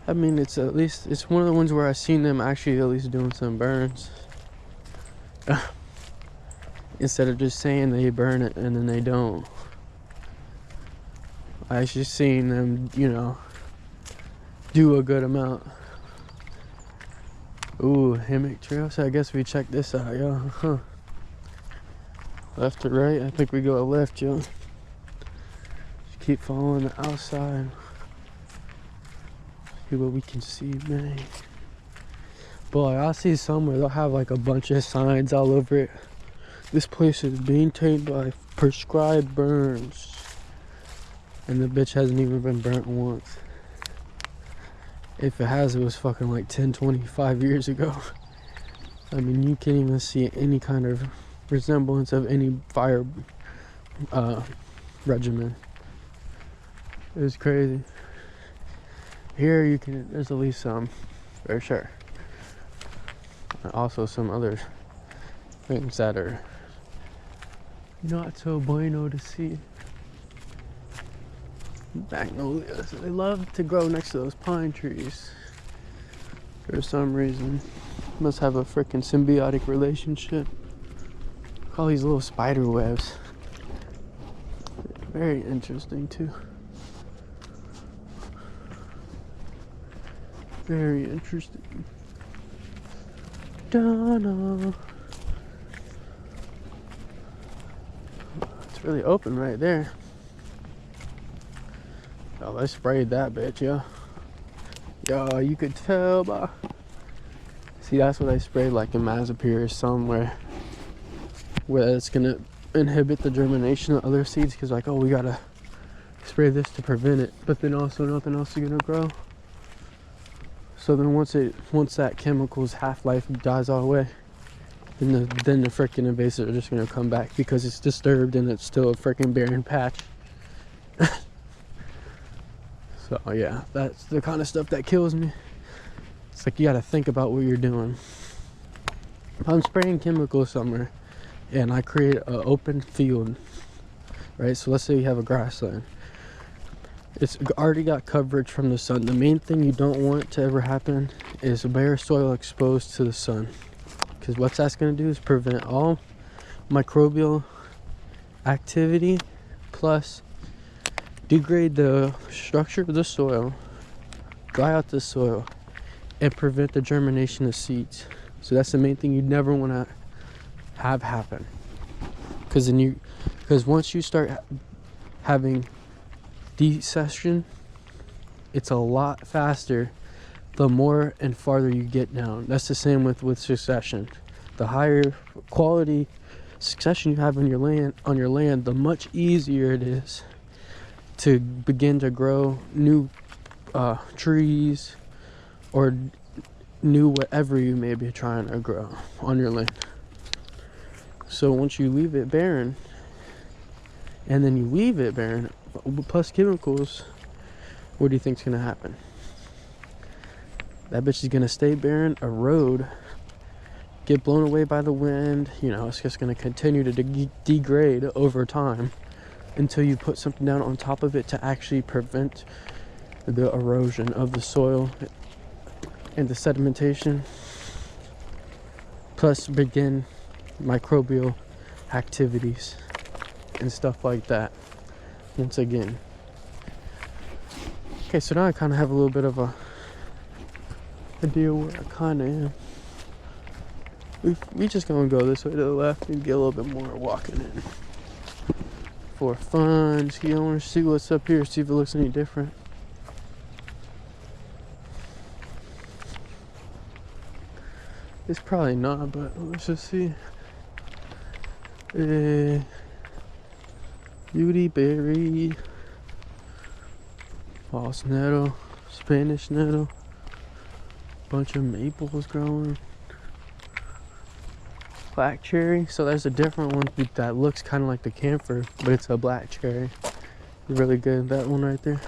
A: I mean, it's one of the ones where I've seen them actually at least doing some burns. Instead of just saying they burn it and then they don't. I actually seen them, you know, do a good amount. Ooh, hammock trail. So I guess we check this out, yo. Huh. Left to right? I think we go left, yo. Keep following the outside. See what we can see, man. But like, I see somewhere they'll have like a bunch of signs all over it. This place is maintained by Prescribed Burns. And the bitch hasn't even been burnt once. If it has, it was fucking like 10, 25 years ago. I mean, you can't even see any kind of resemblance of any fire regimen. It was crazy. Here you can, there's at least some, for sure. And also some other things that are not so bueno to see. Magnolias, they love to grow next to those pine trees. For some reason. Must have a freaking symbiotic relationship. Look at all these little spider webs. Very interesting too. Very interesting. Donna. It's really open right there. Oh, they sprayed that bitch, yo. Yo, you could tell, bah. See, that's what they sprayed like in Mazapir or somewhere. Where it's gonna inhibit the germination of other seeds. Cause like, oh, we gotta spray this to prevent it. But then also nothing else is gonna grow. So then once that chemical's half-life dies all the way, then the freaking invasives are just gonna come back because it's disturbed and it's still a freaking barren patch. So yeah, that's the kind of stuff that kills me. It's like you gotta think about what you're doing. If I'm spraying chemicals somewhere and I create an open field, right? So let's say you have a grassland. It's already got coverage from the sun. The main thing you don't want to ever happen is bare soil exposed to the sun. Because what that's going to do is prevent all microbial activity plus degrade the structure of the soil, dry out the soil, and prevent the germination of seeds. So that's the main thing you never want to have happen. Because once you start having decession, it's a lot faster the more and farther you get down. That's the same with succession. The higher quality succession you have on your land, the much easier it is to begin to grow new trees or new whatever you may be trying to grow on your land. So once you leave it barren, and then you leave it barren plus chemicals, what do you think's gonna happen? That bitch is gonna stay barren, erode, get blown away by the wind. You know, it's just gonna continue to degrade over time until you put something down on top of it to actually prevent the erosion of the soil and the sedimentation, plus begin microbial activities and stuff like that once again. Okay, so now I kind of have a little bit of a idea where I kind of am. We just gonna go this way to the left and get a little bit more walking in for fun. See, I want to see what's up here, see if it looks any different. It's probably not, but let's just see. Beauty berry, false nettle, Spanish nettle, bunch of maples growing, black cherry. So there's a different one that looks kind of like the camphor, but it's a black cherry. Really good, that one right there.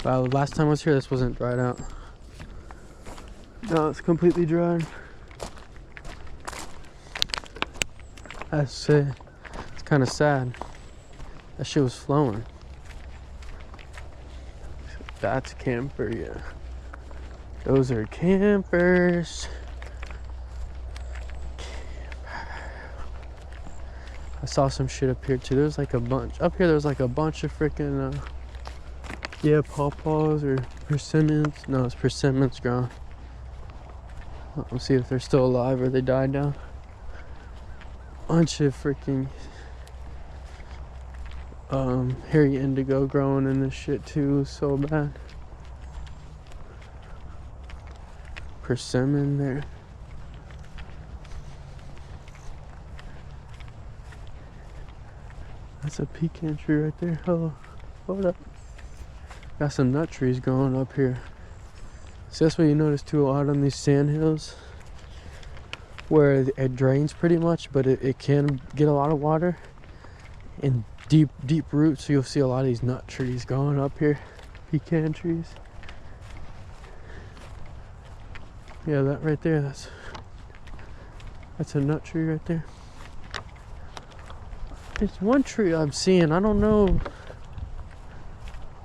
A: Wow, last time I was here, this wasn't dried out. No, it's completely dried. It's kind of sad. That shit was flowing. That's camphor, yeah. Those are camphors. I saw some shit up here too. There's like a bunch. Up here, there's like a bunch of freaking, yeah, pawpaws or persimmons. No, it's persimmons growing. Let's see if they're still alive or they died down. Bunch of freaking hairy indigo growing in this shit too. So bad. Persimmon there. That's a pecan tree right there. Hello. Hold up. Got some nut trees growing up here. So that's what you notice too a lot on these sand hills, where it drains pretty much, but it can get a lot of water and deep roots. So you'll see a lot of these nut trees growing up here, pecan trees. Yeah, that right there, that's a nut tree right there. There's one tree I'm seeing, I don't know.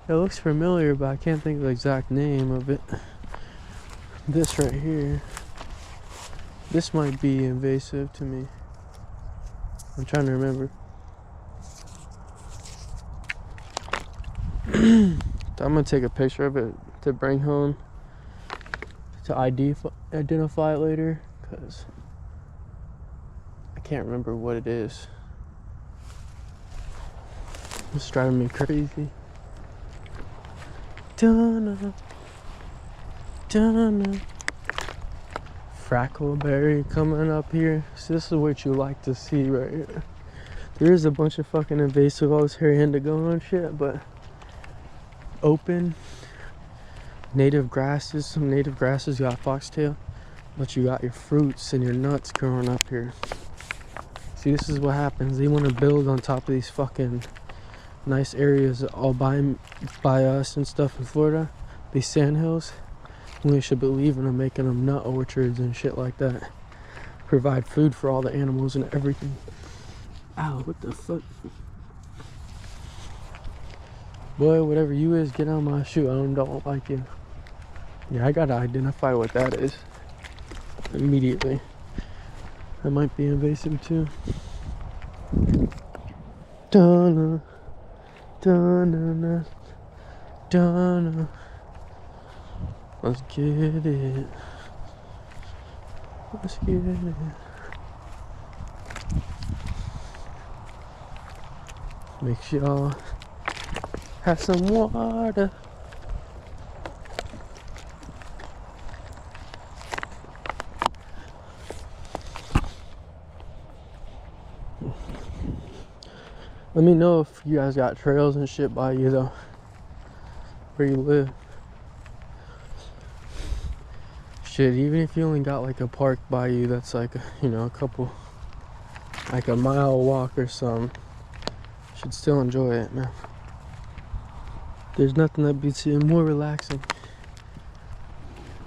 A: It looks familiar, but I can't think of the exact name of it. This right here. This might be invasive to me. I'm trying to remember. I'm gonna take a picture of it to bring home to identify it later, because I can't remember what it is. It's driving me crazy. Dun-na, dun-na. Frackleberry coming up here. So this is what you like to see right here. There is a bunch of fucking invasive, all this hairy indigo and shit, but open native grasses. Some native grasses, you got foxtail, but you got your fruits and your nuts growing up here. See, this is what happens. They want to build on top of these fucking nice areas all by us and stuff in Florida, these sand hills. We should believe in them, making them nut orchards and shit like that. Provide food for all the animals and everything. Ow, what the fuck? Boy, whatever you is, get on my shoe. I don't like you. Yeah, I gotta identify what that is immediately. That might be invasive too. Donna, Donna, Donna. Let's get it. Let's get it. Make sure y'all have some water. Let me know if you guys got trails and shit by you though, where you live. Shit, even if you only got like a park by you that's like, you know, a couple, like a mile walk or something, you should still enjoy it, man. There's nothing that beats it more relaxing,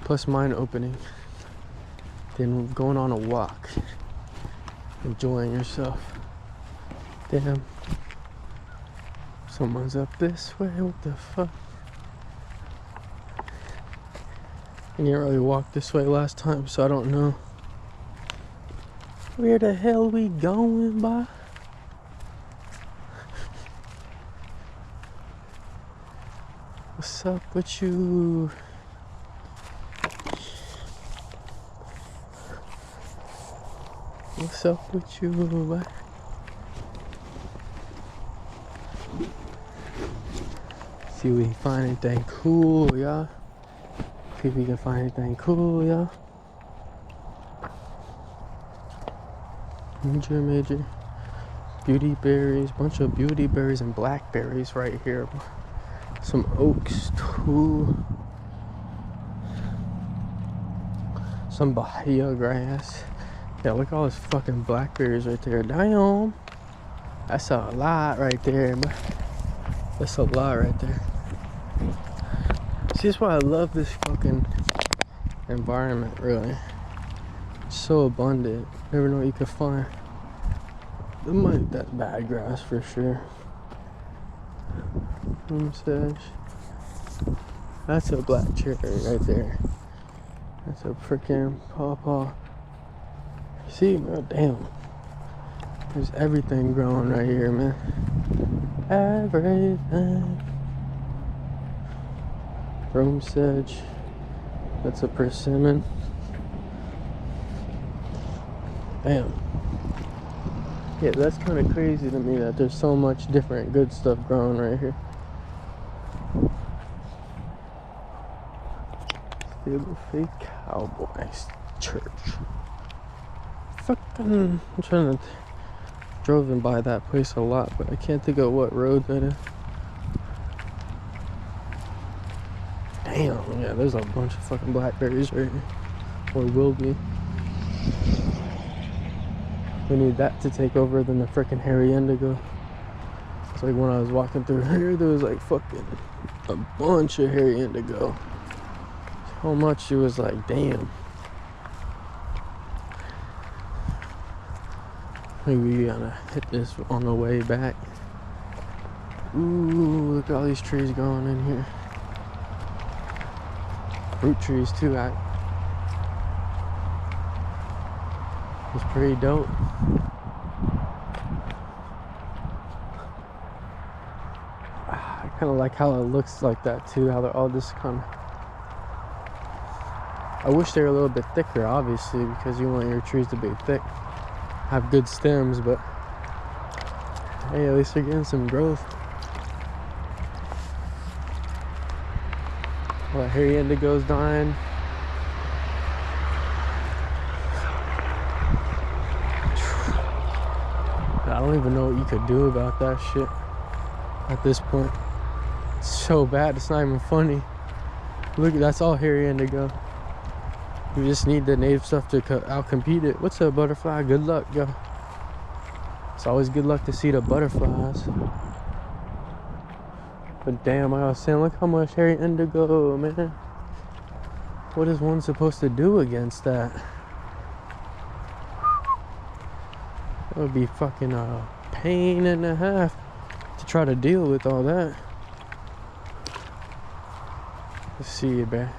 A: plus mind opening, than going on a walk, enjoying yourself. Damn. Someone's up this way, what the fuck? I didn't really walk this way last time, so I don't know. Where the hell we going, boy? What's up with you? What's up with you, boy? See if we can find anything cool, y'all. See if we can find anything cool, y'all. Major. Beauty berries, bunch of beauty berries and blackberries right here. Some oaks too. Some bahia grass. Yeah, look at all those fucking blackberries right there. Damn. That's a lot right there, but that's a lot right there. See, that's why I love this fucking environment, really. It's so abundant. Never know what you could find. That's bad grass for sure. Sedge. That's a black cherry right there. That's a freaking pawpaw. See, man, damn. There's everything growing right here, man. Everything. Rome sedge. That's a persimmon. Damn. Yeah, that's kind of crazy to me that there's so much different good stuff growing right here. Stable Faith Cowboys Church. Fucking, I'm trying to drove in by that place a lot, but I can't think of what road that is. Damn, yeah, there's a bunch of fucking blackberries right here. Or will be. We need that to take over than the freaking hairy indigo. It's like when I was walking through here, there was like fucking a bunch of hairy indigo. So much it was like, damn. Maybe we gotta hit this on the way back. Ooh, look at all these trees growing in here. Fruit trees too. It's pretty dope. I kind of like how it looks like that too. How they're all just kind of. I wish they were a little bit thicker, obviously, because you want your trees to be thick, have good stems. But hey, at least they're getting some growth. Well, hairy indigo's dying. I don't even know what you could do about that shit at this point. It's so bad, it's not even funny. Look, that's all hairy indigo. We just need the native stuff to outcompete it. What's up, butterfly? Good luck, yo. It's always good luck to see the butterflies. But damn, I was saying, look how much hairy indigo, man. What is one supposed to do against that? That would be fucking a pain and a half to try to deal with all that. Let's see, man.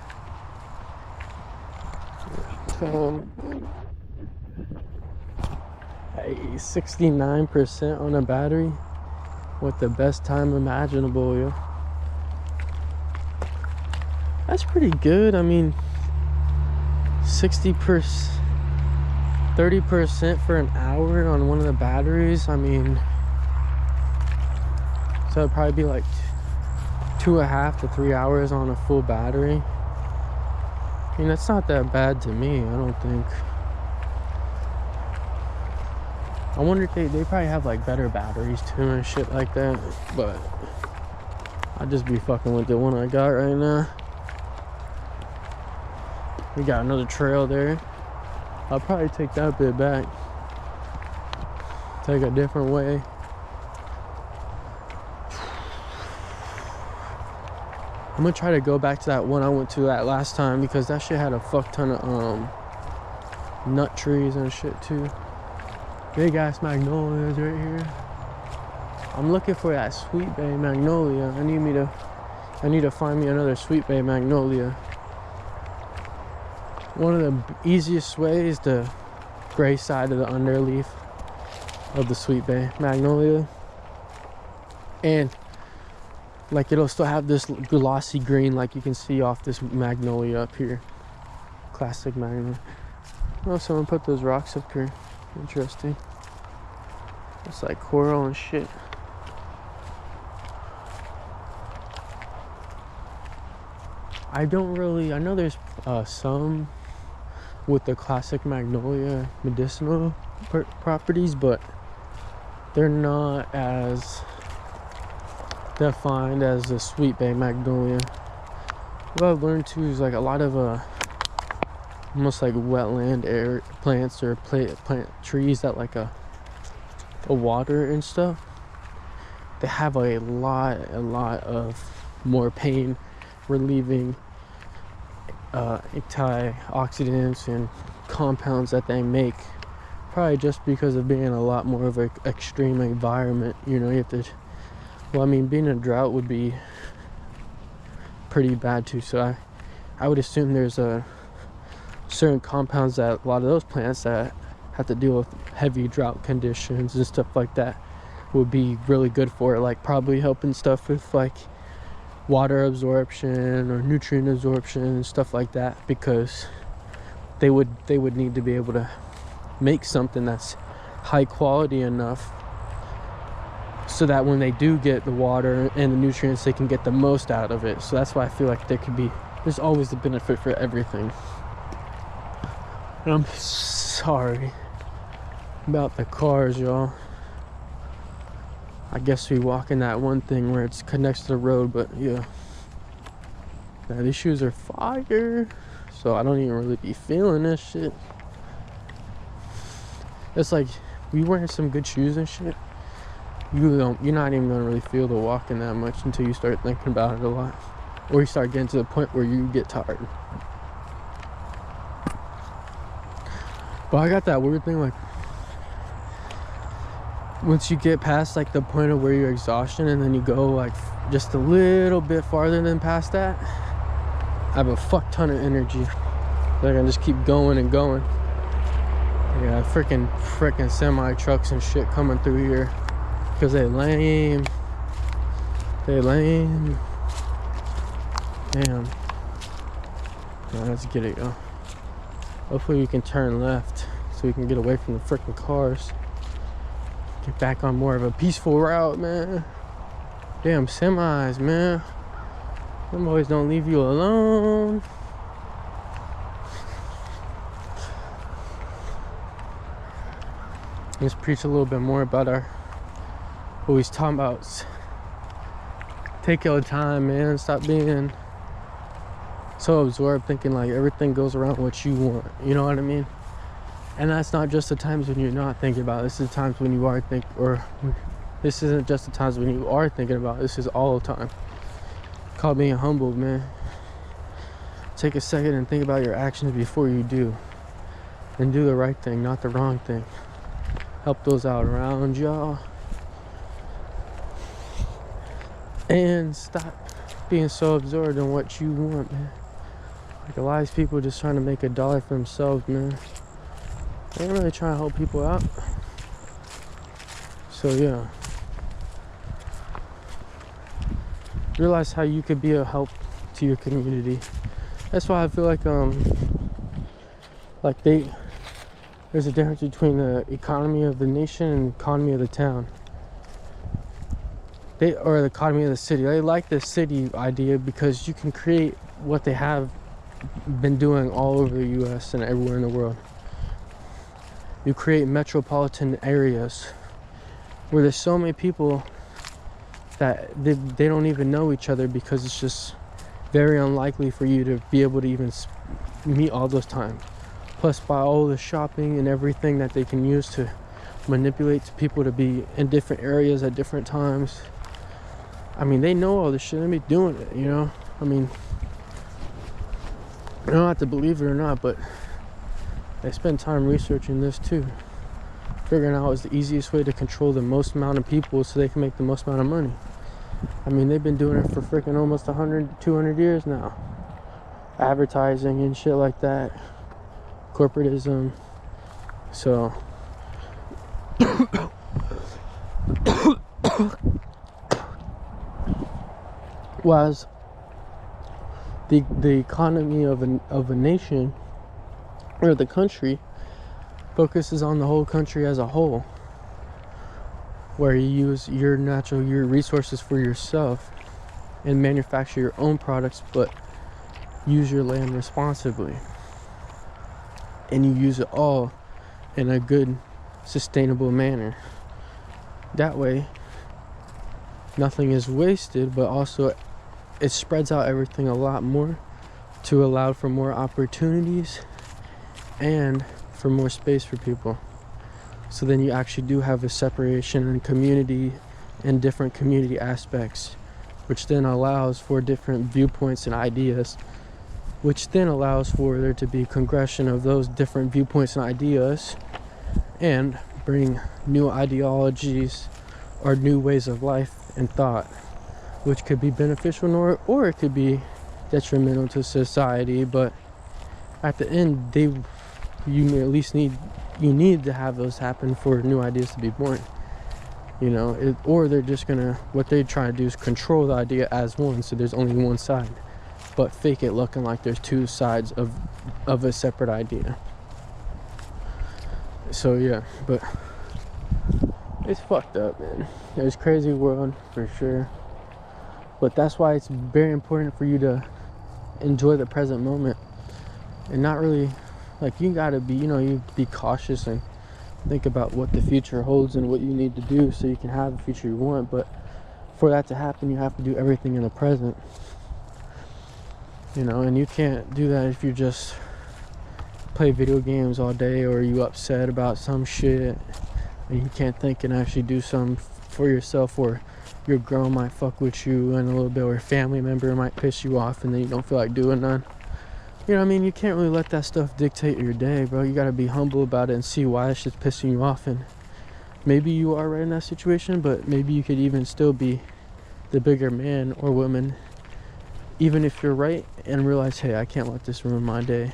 A: 69% on a battery with the best time imaginable, yo. That's pretty good. I mean, 60%, 30% for an hour on one of the batteries. I mean, so it'd probably be like 2.5 to 3 hours on a full battery. I mean, that's not that bad to me, I don't think. I wonder if they probably have like better batteries too and shit like that, but I'll just be fucking with the one I got right now. We got another trail there. I'll probably take that bit back, take a different way. I'm gonna try to go back to that one I went to that last time, because that shit had a fuck ton of nut trees and shit too. Big ass magnolias right here. I'm looking for that Sweet Bay magnolia. I need to find me another Sweet Bay magnolia. One of the easiest ways, the gray side of the underleaf of the Sweet Bay magnolia, and like it'll still have this glossy green like you can see off this magnolia up here. Classic magnolia. Oh, someone put those rocks up here. Interesting. It's like coral and shit. I know there's some with the classic magnolia medicinal properties, but they're not as defined as the Sweet Bay magnolia. What I've learned too is like a lot of almost like wetland air plants or plant trees that like a water and stuff, they have a lot of more pain relieving antioxidants and compounds that they make, probably just because of being a lot more of an extreme environment. You know, you have to, well, I mean, being in a drought would be pretty bad too, so I would assume there's certain compounds that a lot of those plants that have to deal with heavy drought conditions and stuff like that would be really good for it, like probably helping stuff with like water absorption or nutrient absorption and stuff like that, because they would need to be able to make something that's high quality enough so that when they do get the water and the nutrients, they can get the most out of it. So that's why I feel like there's always the benefit for everything. And I'm sorry about the cars, y'all. I guess we walk in that one thing where it's connects to the road, but yeah. Now these shoes are fire, so I don't even really be feeling this shit. It's like, we wearing some good shoes and shit, you're not even gonna really feel the walking that much until you start thinking about it a lot, or you start getting to the point where you get tired. But I got that weird thing, like once you get past like the point of where you're exhaustion, and then you go like just a little bit farther than past that, I have a fuck ton of energy. Like I can just keep going and going. Yeah, freaking semi trucks and shit coming through here because they lame. Damn. Now let's get it, yo. Hopefully we can turn left so we can get away from the freaking cars. Get back on more of a peaceful route, man. Damn semis, man. Them boys don't leave you alone. Let's preach a little bit more about what he's talking about. Take your time, man. Stop being so absorbed thinking like everything goes around what you want. You know what I mean? And that's not just the times when you're not thinking about it. This is the times when you are this isn't just the times when you are thinking about it. This is all the time. It's called being humbled, man. Take a second and think about your actions before you do. And do the right thing, not the wrong thing. Help those out around y'all. And stop being so absorbed in what you want, man. Like, a lot of these people just trying to make a dollar for themselves, man. They ain't really trying to help people out. So yeah, realize how you could be a help to your community. That's why I feel like there's a difference between the economy of the nation and the economy of the town. Or the economy of the city. They like the city idea because you can create what they have been doing all over the US and everywhere in the world. You create metropolitan areas where there's so many people that they don't even know each other, because it's just very unlikely for you to be able to even meet all those times. Plus, by all the shopping and everything that they can use to manipulate people to be in different areas at different times. I mean, they know all this shit. They be doing it, you know? I mean, you don't have to believe it or not, but they spend time researching this too. Figuring out what's the easiest way to control the most amount of people so they can make the most amount of money. I mean, they've been doing it for freaking almost 100, 200 years now. Advertising and shit like that. Corporatism. So whereas the economy of a nation or the country focuses on the whole country as a whole, where you use your resources for yourself and manufacture your own products, but use your land responsibly, and you use it all in a good, sustainable manner. That way nothing is wasted, but also it spreads out everything a lot more to allow for more opportunities and for more space for people. So then you actually do have a separation in community and different community aspects, which then allows for different viewpoints and ideas, which then allows for there to be progression of those different viewpoints and ideas, and bring new ideologies or new ways of life and thought, which could be beneficial or it could be detrimental to society. But at the end, you at least need to have those happen for new ideas to be born, you know. Or they're just gonna, what they try to do is control the idea as one, so there's only one side, but fake it looking like there's two sides of a separate idea. So yeah, but it's fucked up, man. It's a crazy world for sure, but that's why it's very important for you to enjoy the present moment and not really, like, you gotta be, you know, you be cautious and think about what the future holds and what you need to do so you can have the future you want. But for that to happen, you have to do everything in the present, you know. And you can't do that if you just play video games all day, or you upset about some shit and you can't think and actually do something for yourself, or your girl might fuck with you in a little bit, or a family member might piss you off and then you don't feel like doing none. You know what I mean? You can't really let that stuff dictate your day, bro. You gotta be humble about it and see why it's just pissing you off. And maybe you are right in that situation, but maybe you could even still be the bigger man or woman, even if you're right, and realize, hey, I can't let this ruin my day.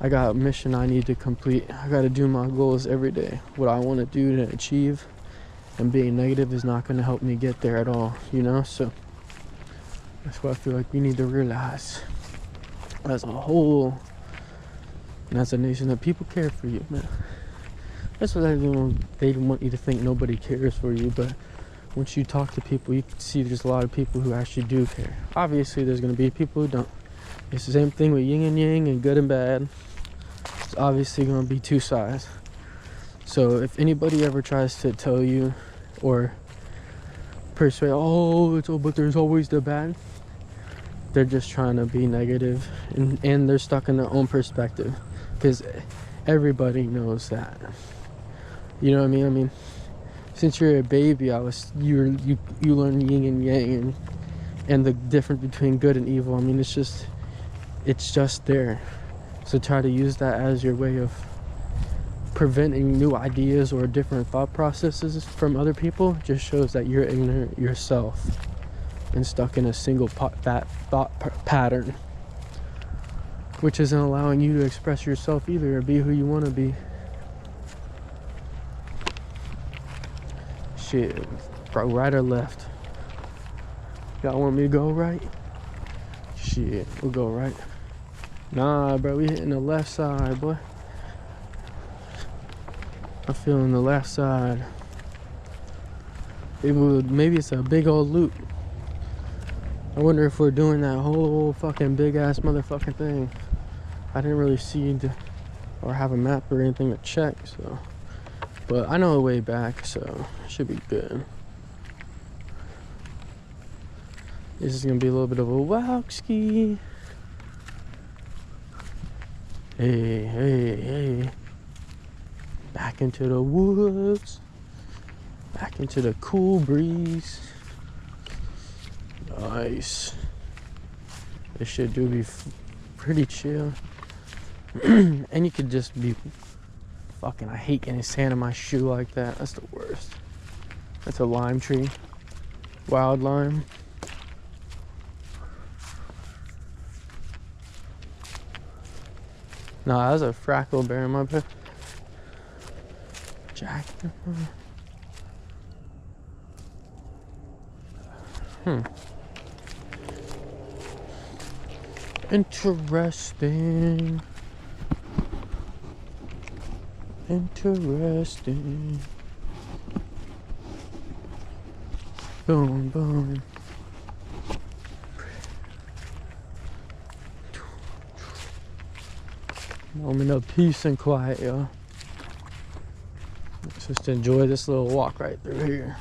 A: I got a mission I need to complete. I gotta do my goals every day, what I want to do to achieve, and being negative is not going to help me get there at all, you know. So that's what I feel like we need to realize as a whole, and as a nation, that people care for you, man. That's what they want you to think nobody cares for you, but once you talk to people, you can see there's a lot of people who actually do care. Obviously there's going to be people who don't. It's the same thing with yin and yang and good and bad. It's obviously going to be two sides. So if anybody ever tries to tell you or persuade, but there's always the bad, they're just trying to be negative, and they're stuck in their own perspective, because everybody knows that. You know what I mean? I mean, since you're a baby, you learn yin and yang and the difference between good and evil. I mean, it's just there. So try to use that as your way of preventing new ideas or different thought processes from other people. Just shows that you're ignorant yourself and stuck in a single thought pattern. which isn't allowing you to express yourself either or be who you want to be. Shit, bro, right or left? Y'all want me to go right? Shit, we'll go right. Nah, bro, we hitting the left side, boy. I'm feeling the left side. Maybe it's a big old loop. I wonder if we're doing that whole fucking big ass motherfucking thing. I didn't really see or have a map or anything to check, so. But I know the way back, so it should be good. This is gonna be a little bit of a walk ski. Hey, hey, hey. Back into the woods. Back into the cool breeze. Nice. This shit do be pretty chill. And you could just be fucking, I hate getting sand in my shoe like that. That's the worst. That's a lime tree. Wild lime. Nah, that was a frackle bear in my bed. Jack. Interesting. Interesting. Boom, boom. Moment of peace and quiet, y'all. Let's just enjoy this little walk right through here.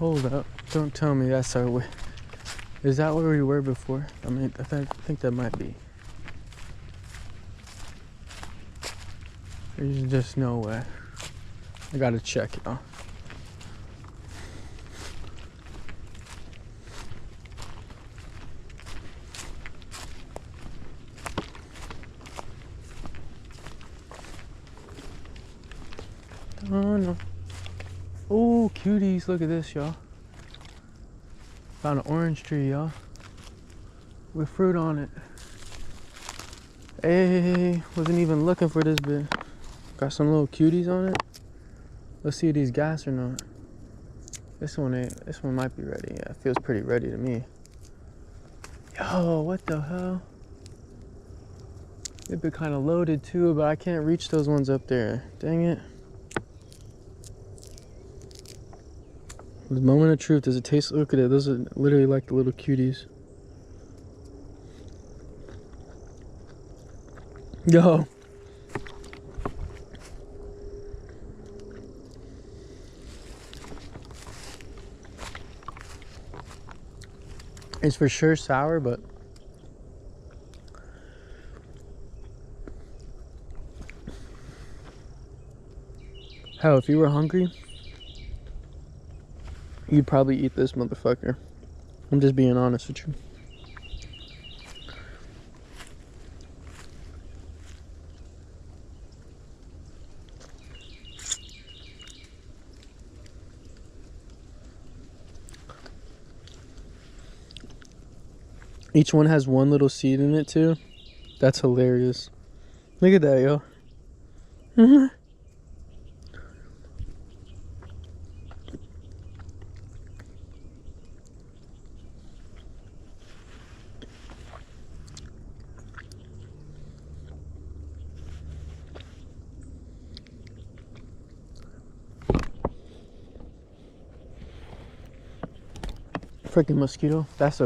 A: Hold up. Don't tell me that's our way. Is that where we were before? I mean, I think that might be. There's just no way. I gotta check, y'all. Oh no. Oh, cuties, look at this, y'all. Found an orange tree, y'all. With fruit on it. Hey, wasn't even looking for this bit. Got some little cuties on it. Let's see if these gas or not. This one might be ready. Yeah, it feels pretty ready to me. Yo, what the hell? They've been kind of loaded too, but I can't reach those ones up there. Dang it. The moment of truth. Does it taste? Look at it. Those are literally like the little cuties. Yo. It's for sure sour, but hell, if you were hungry, you'd probably eat this motherfucker. I'm just being honest with you. Each one has one little seed in it too. That's hilarious. Look at that, yo. Freaking mosquito. That's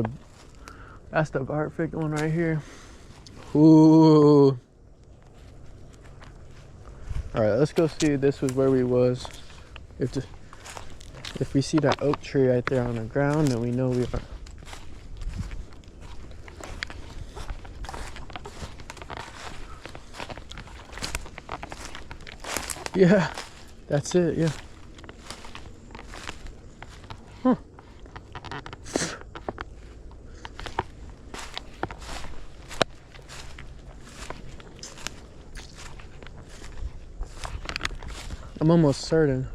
A: the perfect one right here. Ooh. All right, let's go see. This was where we was. If we see that oak tree right there on the ground, then we know we are. Yeah, that's it. Yeah. Huh. I'm almost certain.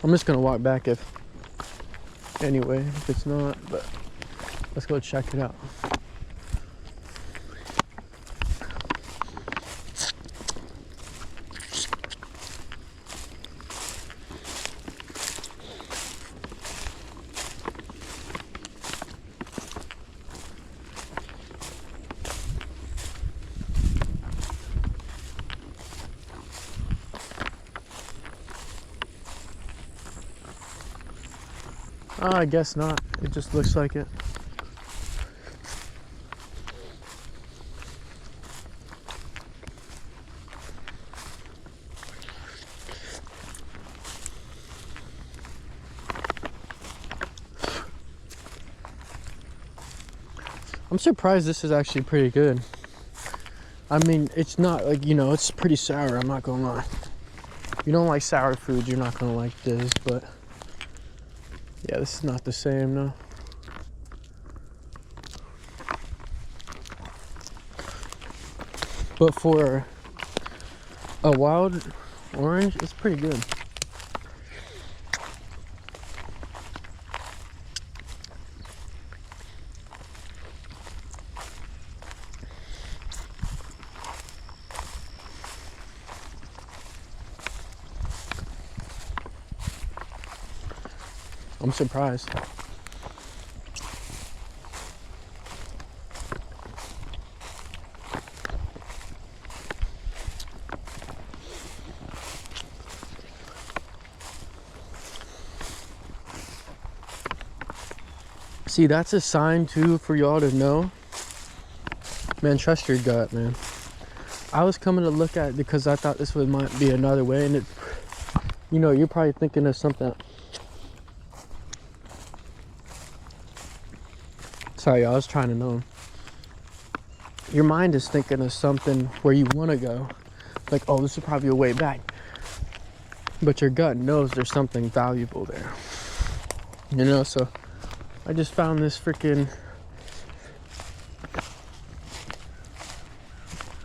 A: I'm just gonna walk back if it's not, but let's go check it out. I guess not. It just looks like it. I'm surprised this is actually pretty good. I mean, it's not like, it's pretty sour, I'm not gonna lie. If you don't like sour food, you're not gonna like this, but yeah, this is not the same, no. But for a wild orange, it's pretty good. I'm surprised. See, that's a sign too for y'all to know. Man, trust your gut, man. I was coming to look at it because I thought this might be another way, and you're probably thinking of something. Sorry, I was trying to know. Your mind is thinking of something where you want to go. Like, oh, this is probably a way back. But your gut knows there's something valuable there. So I just found this freaking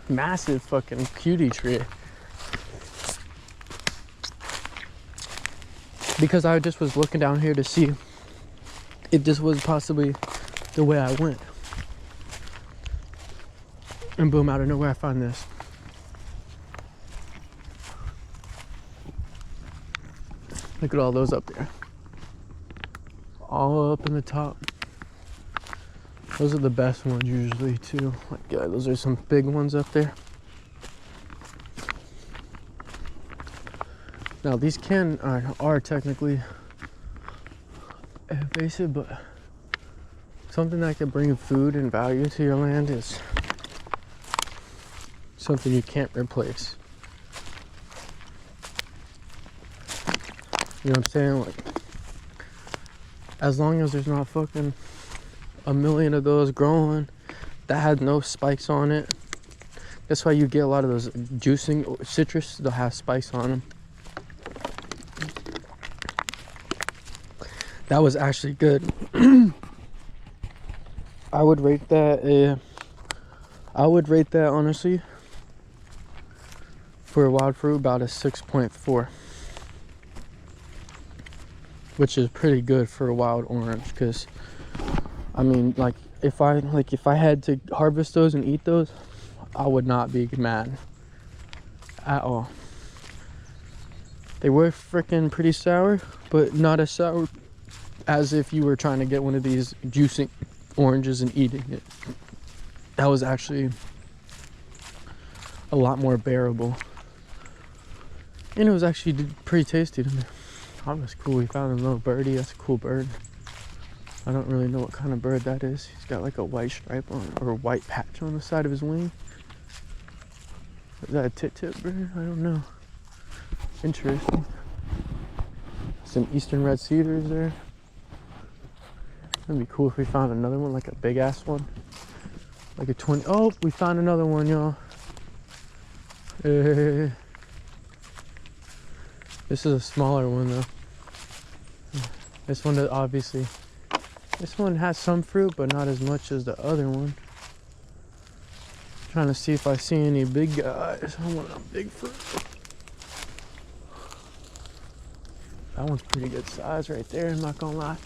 A: massive fucking cutie tree. Because I just was looking down here to see if this was possibly the way I went. And boom, out of nowhere I find this. Look at all those up there. All up in the top. Those are the best ones usually too. Like, yeah, those are some big ones up there. Now these are technically invasive, but something that can bring food and value to your land is something you can't replace. You know what I'm saying? Like, as long as there's not fucking a million of those growing that had no spikes on it. That's why you get a lot of those juicing citrus, they'll have spikes on them. That was actually good. I would rate that honestly for a wild fruit about a 6.4. which is pretty good for a wild orange. Because I mean, like if I had to harvest those and eat those, I would not be mad at all. They were freaking pretty sour, but not as sour as if you were trying to get one of these juicing oranges and eating it. That was actually a lot more bearable, and it was actually pretty tasty to me. That was cool. We found a little birdie. That's a cool bird. I don't really know what kind of bird that is. He's got like a white stripe on, or a white patch on the side of his wing. Is that a tit-tip bird? I don't know. Interesting. Some eastern red cedars there. That'd be cool if we found another one, like a big ass one. Like a 20. Oh, we found another one, y'all. This is a smaller one though. This one obviously, this one has some fruit, but not as much as the other one. Trying to see if I see any big guys. I want a big fruit. That one's pretty good size right there, I'm not gonna lie.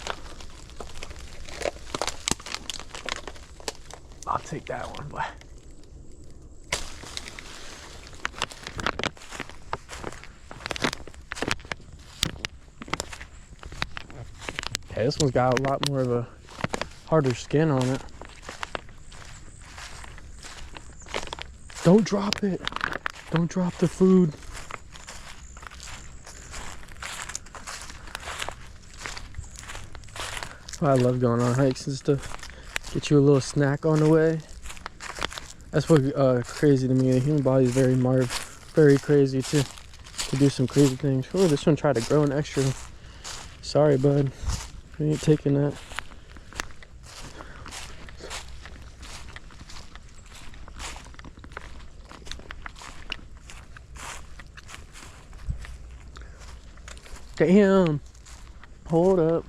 A: I'll take that one, boy. Okay, this one's got a lot more of a harder skin on it. Don't drop it. Don't drop the food. I love going on hikes and stuff. Get you a little snack on the way. That's what crazy to me. The human body is very crazy to do some crazy things. Oh, this one tried to grow an extra. Sorry, bud. We ain't taking that. Damn. Hold up.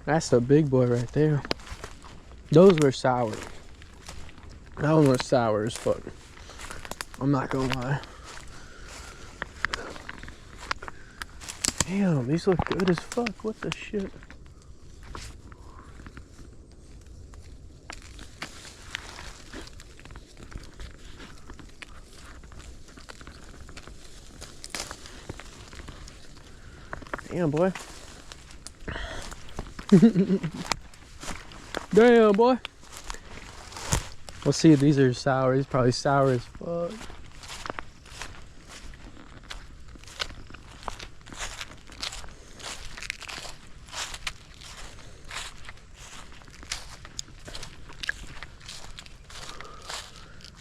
A: That's the big boy right there. Those were sour. That one was sour as fuck. I'm not gonna lie. Damn, these look good as fuck. What the shit? Damn, boy. Damn, boy. Let's see if these are sour. These are probably sour as fuck.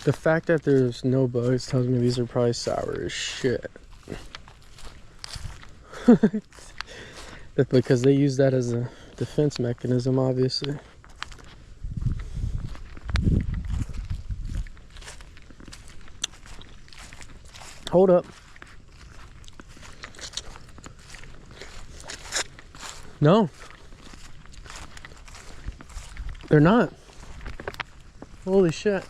A: The fact that there's no bugs tells me these are probably sour as shit. Because they use that as a defense mechanism, obviously. Hold up. No. They're not. Holy shit.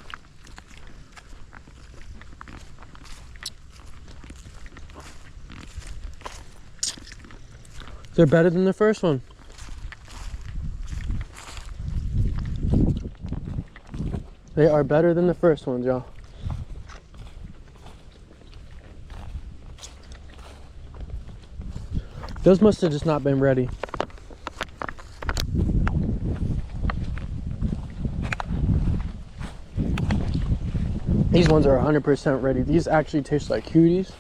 A: They're better than the first one. They are better than the first ones, y'all. Those must have just not been ready. These ones are 100% ready. These actually taste like cuties,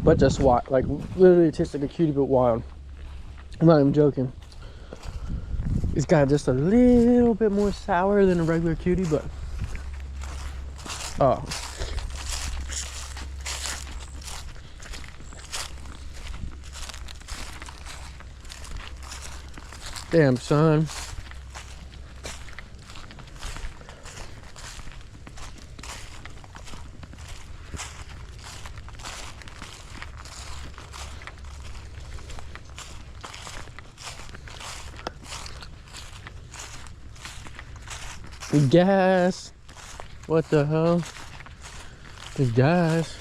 A: but just wild. Like literally taste like a cutie, but wild. I'm not even joking. It's got just a little bit more sour than a regular cutie, but oh. Damn, son. The gas. What the hell? The gas.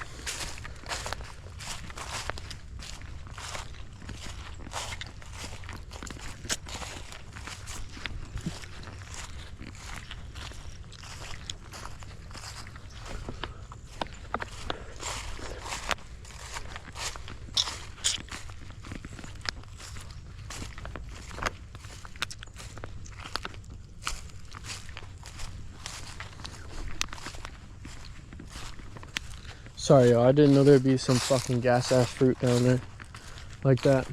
A: Sorry, y'all. I didn't know there'd be some fucking gas ass fruit down there like that.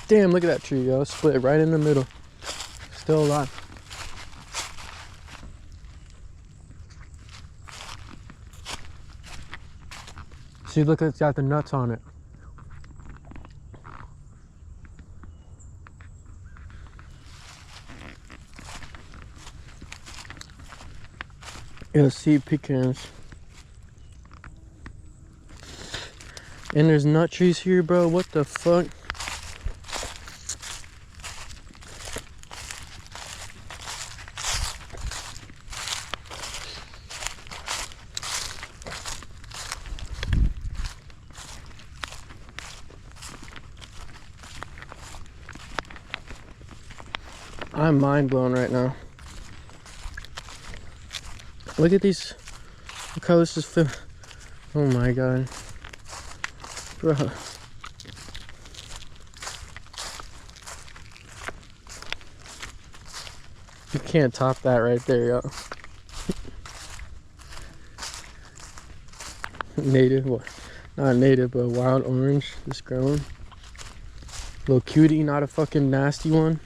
A: Damn, look at that tree, yo. Split right in the middle. Still alive. See, look, it's got the nuts on it. Yeah, sea pecans. And there's nut trees here, bro. What the fuck? I'm mind blown right now. Look at these. Look how this is filled. Oh my god. Bro. You can't top that right there, yo. Native, what? Not native, but wild orange. Just growing. Little cutie, not a fucking nasty one.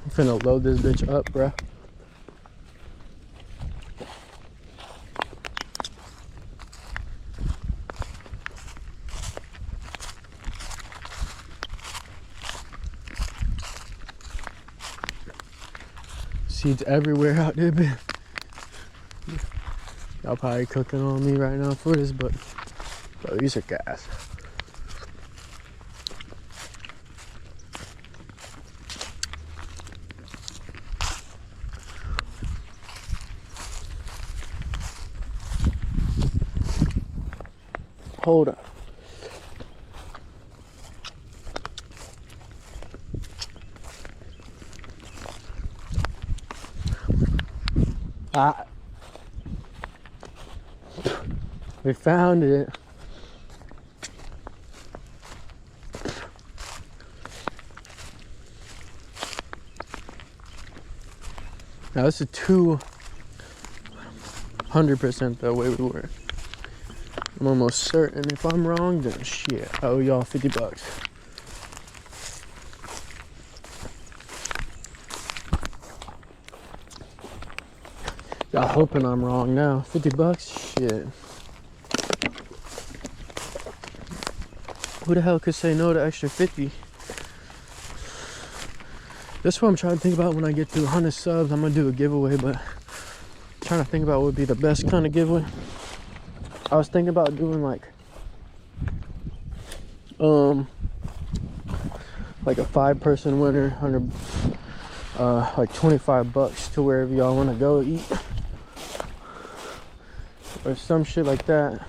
A: I'm finna load this bitch up, bruh. Seeds everywhere out there, man. Y'all probably cooking on me right now for this, but bro, these are gas. Hold up. We found it. Now this is 200% the way we were. I'm almost certain. If I'm wrong, then shit, I owe y'all 50 bucks. Y'all hoping I'm wrong now. 50 bucks? Shit. Who the hell could say no to extra 50? That's what I'm trying to think about when I get to 100 subs. I'm gonna do a giveaway, but I'm trying to think about what would be the best kind of giveaway. I was thinking about doing like a 5-person winner, 100, like 25 bucks to wherever y'all want to go eat, or some shit like that.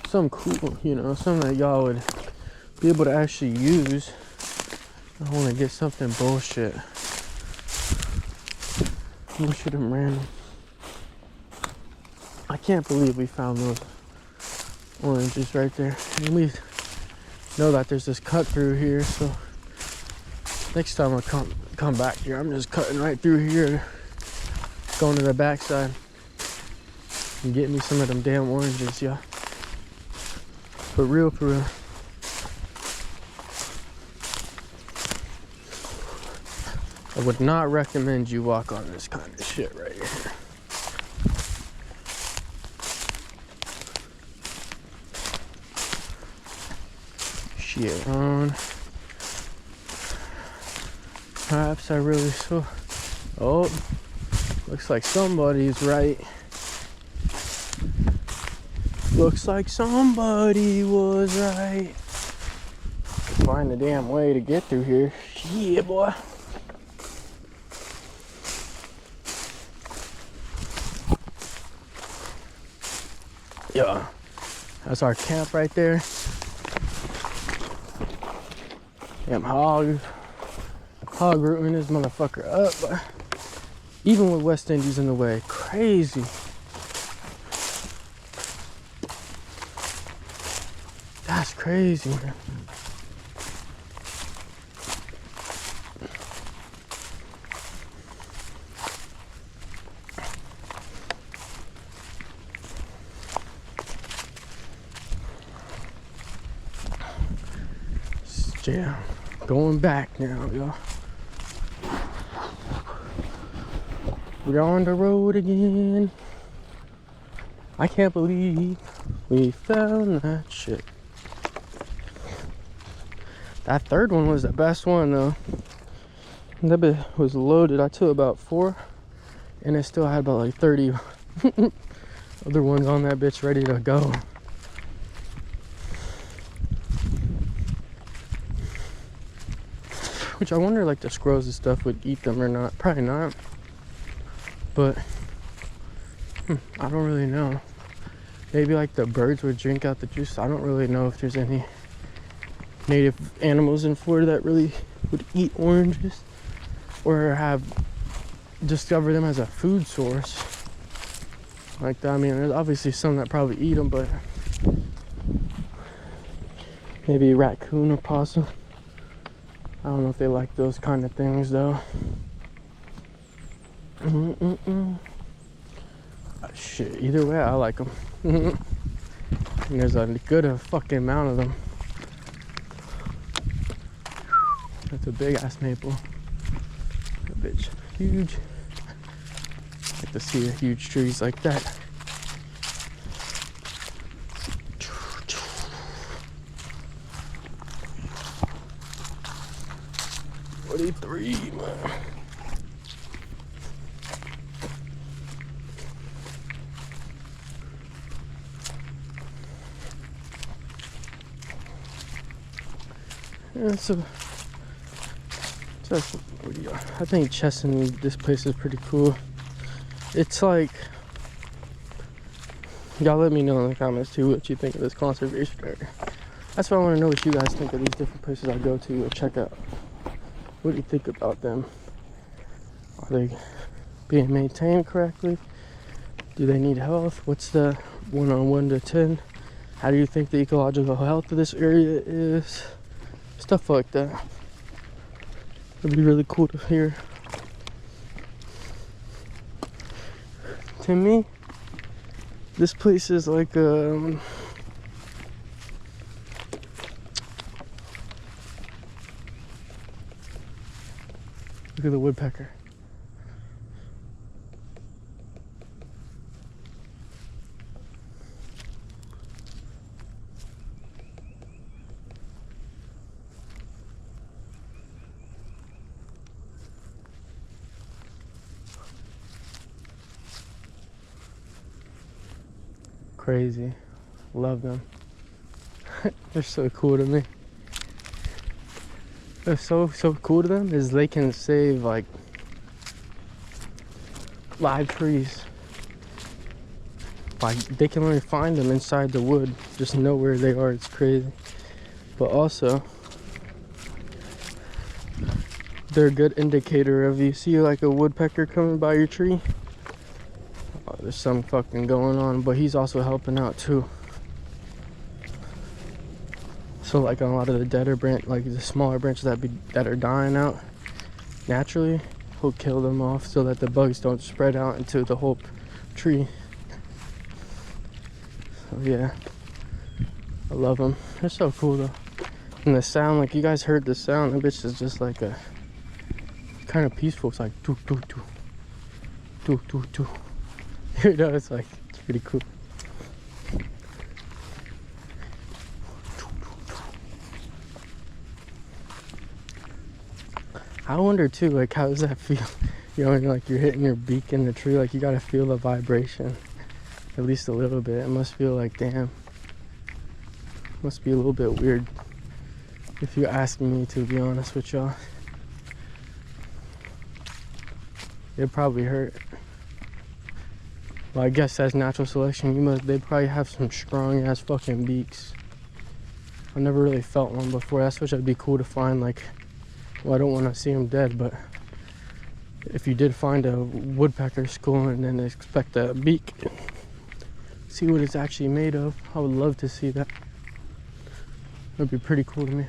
A: Something cool, you know, something that y'all would be able to actually use. I don't want to get something bullshit. Bullshit and random. I can't believe we found those oranges right there. And we know that there's this cut through here, so next time I come back here, I'm just cutting right through here, going to the backside and getting me some of them damn oranges, yeah. For real, for real. I would not recommend you walk on this kind of shit right here. shit on. Perhaps I really saw. Oh, looks like somebody's right. Looks like somebody was right. Find a damn way to get through here. Yeah, boy. Yeah, that's our camp right there. Damn hog rooting this motherfucker up. But even with West Indies in the way, crazy. That's crazy, man. Yeah, going back now, y'all. We're on the road again. I can't believe we found that shit. That third one was the best one though. That bit was loaded. I took about 4 and it still had about like 30 other ones on that bitch ready to go. Which I wonder like the squirrels and stuff would eat them or not. Probably not. But I don't really know. Maybe like the birds would drink out the juice. I don't really know if there's any native animals in Florida that really would eat oranges or have discovered them as a food source like that. I mean, there's obviously some that probably eat them, but maybe a raccoon or possum. I don't know if they like those kind of things though. Shit, either way I like them. And there's a good fucking amount of them. That's a big ass maple. That bitch huge. I like to see huge trees like that. 43, man. Yeah, so I think Chesson, this place is pretty cool. It's like, y'all let me know in the comments too what you think of this conservation area. That's why I want to know what you guys think of these different places I go to or check out. What do you think about them? Are they being maintained correctly? Do they need health? What's the 1 on 1 to 10? How do you think the ecological health of this area is? Stuff like that. It'd be really cool to hear. To me, this place is like look at the woodpecker. Crazy. Love them. They're so cool to me. They're so cool to them is they can save like live trees. Like they can only find them inside the wood, just know where they are. It's crazy. But also they're a good indicator of you see like a woodpecker coming by your tree. Oh, there's some fucking going on, but he's also helping out too. So like on a lot of the deader branch, like the smaller branches that are dying out naturally, he'll kill them off so that the bugs don't spread out into the whole tree. So yeah, I love them. They're so cool though. And the sound, like you guys heard the sound, the bitch is just like a kind of peaceful. It's like doo doo doo doo doo doo. You know, it's like, it's pretty cool. I wonder too, like, how does that feel? You know, like you're hitting your beak in the tree, like you gotta feel the vibration at least a little bit. It must feel like, damn, must be a little bit weird if you're asking me, to be honest with y'all. It probably hurt. Well, I guess that's natural selection. They probably have some strong ass fucking beaks. I never really felt one before. That's what would be cool to find. Like, well, I don't want to see them dead, but if you did find a woodpecker skull and then expect a beak, see what it's actually made of. I would love to see that. That'd be pretty cool to me.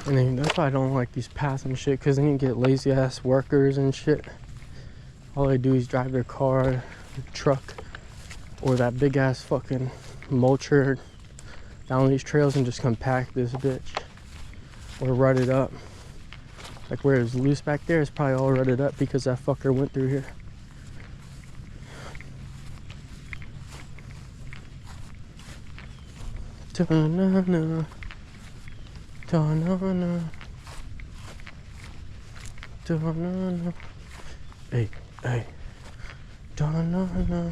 A: And then that's why I don't like these paths and shit, because then you get lazy ass workers and shit. All they do is drive their car, truck, or that big ass fucking mulcher down these trails and just compact this bitch or rut it up. Like where it's loose back there, it's probably all rutted up because that fucker went through here. Ta-na-na, ta-na-na, ta-na-na, hey, hey, ta-na-na,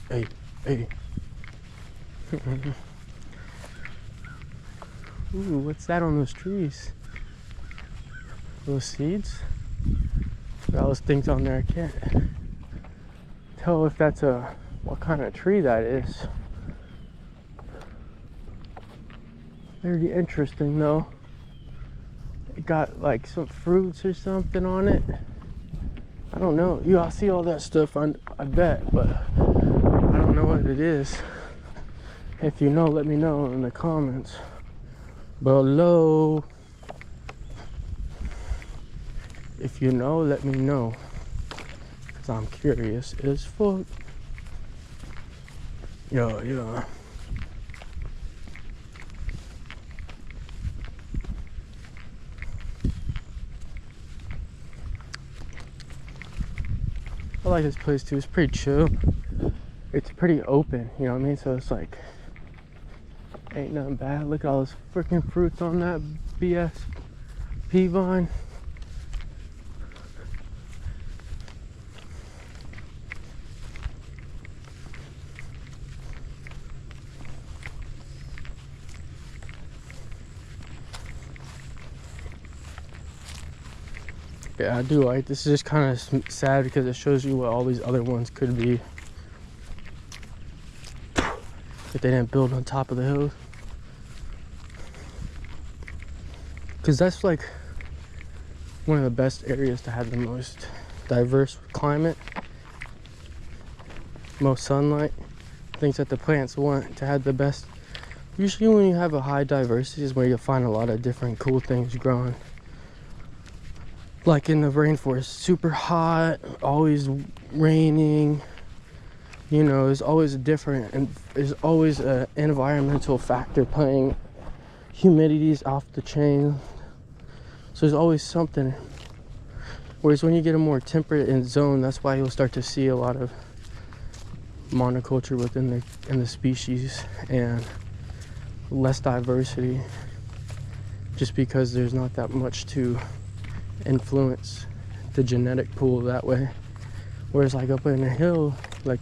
A: hey, hey. Ooh, what's that on those trees? Those seeds? Got those things on there. I can't tell if that's what kind of tree that is. Very interesting though. It got like some fruits or something on it. I don't know. You all see all that stuff, I bet, but I don't know what it is. If you know, let me know in the comments below. If you know, let me know, because I'm curious as fuck. Yeah. I like this place too. It's pretty chill. It's pretty open, you know what I mean? So it's like, ain't nothing bad. Look at all those freaking fruits on that BS pea vine. Yeah, I do like this. Is just kind of sad because it shows you what all these other ones could be if they didn't build on top of the hills. Because that's like one of the best areas to have the most diverse climate, most sunlight, things that the plants want to have the best. Usually when you have a high diversity is where you'll find a lot of different cool things growing. Like in the rainforest, super hot, always raining, you know, there's always a different, and there's always an environmental factor playing. Humidity's off the chain, so there's always something. Whereas when you get a more temperate zone, that's why you'll start to see a lot of monoculture within the species and less diversity, just because there's not that much to influence the genetic pool that way. Whereas like up in the hill, like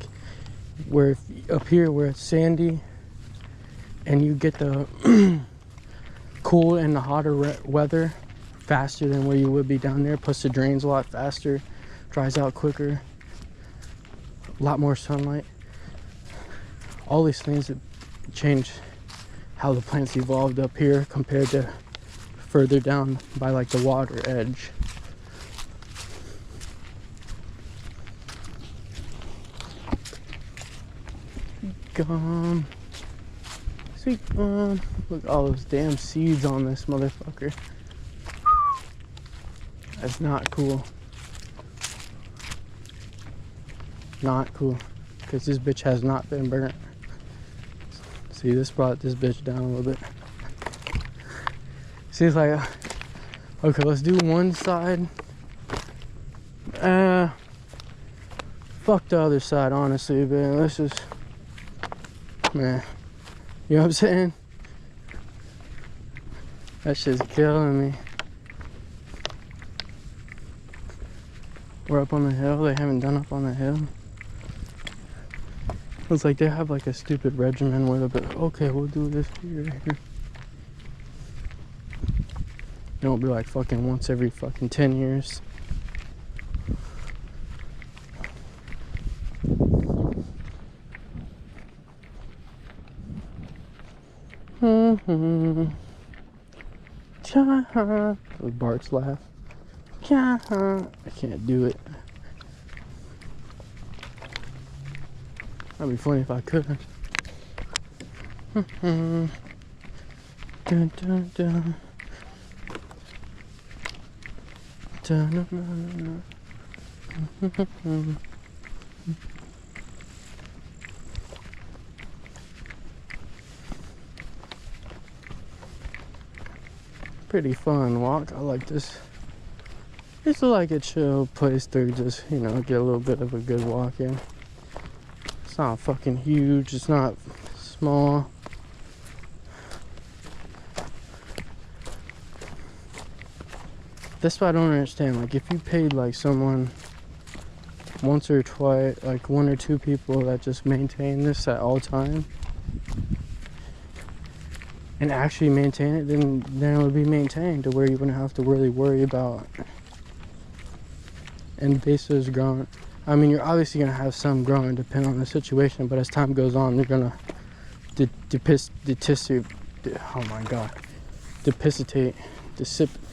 A: where up here where it's sandy and you get the cool and the hotter weather faster than where you would be down there, plus it drains a lot faster, dries out quicker, a lot more sunlight. All these things that change how the plants evolved up here compared to further down by like the water edge. Gum. Sweet gum. Look at all those damn seeds on this motherfucker. That's not cool. Not cool. Because this bitch has not been burnt. See, this brought this bitch down a little bit. Seems like, okay, let's do one side. Fuck the other side, honestly, man. Let's just, man, you know what I'm saying? That shit's killing me. We're up on the hill. They haven't done up on the hill. It's like they have like a stupid regimen where they'll be like, okay, we'll do this here. It won't be like fucking once every fucking 10 years. Bart's laugh. I can't do it. That'd be funny if I could. Dun, dun, dun. Dun, dun, dun, dun. Pretty fun walk. I like this. It's like a chill place to just, you know, get a little bit of a good walk in. It's not fucking huge. It's not small. That's what I don't understand. Like, if you paid like someone once or twice, like one or two people that just maintain this at all time and actually maintain it, then it would be maintained to where you wouldn't have to really worry about invasives growing. I mean, you're obviously gonna have some growing depending on the situation, but as time goes on, they're gonna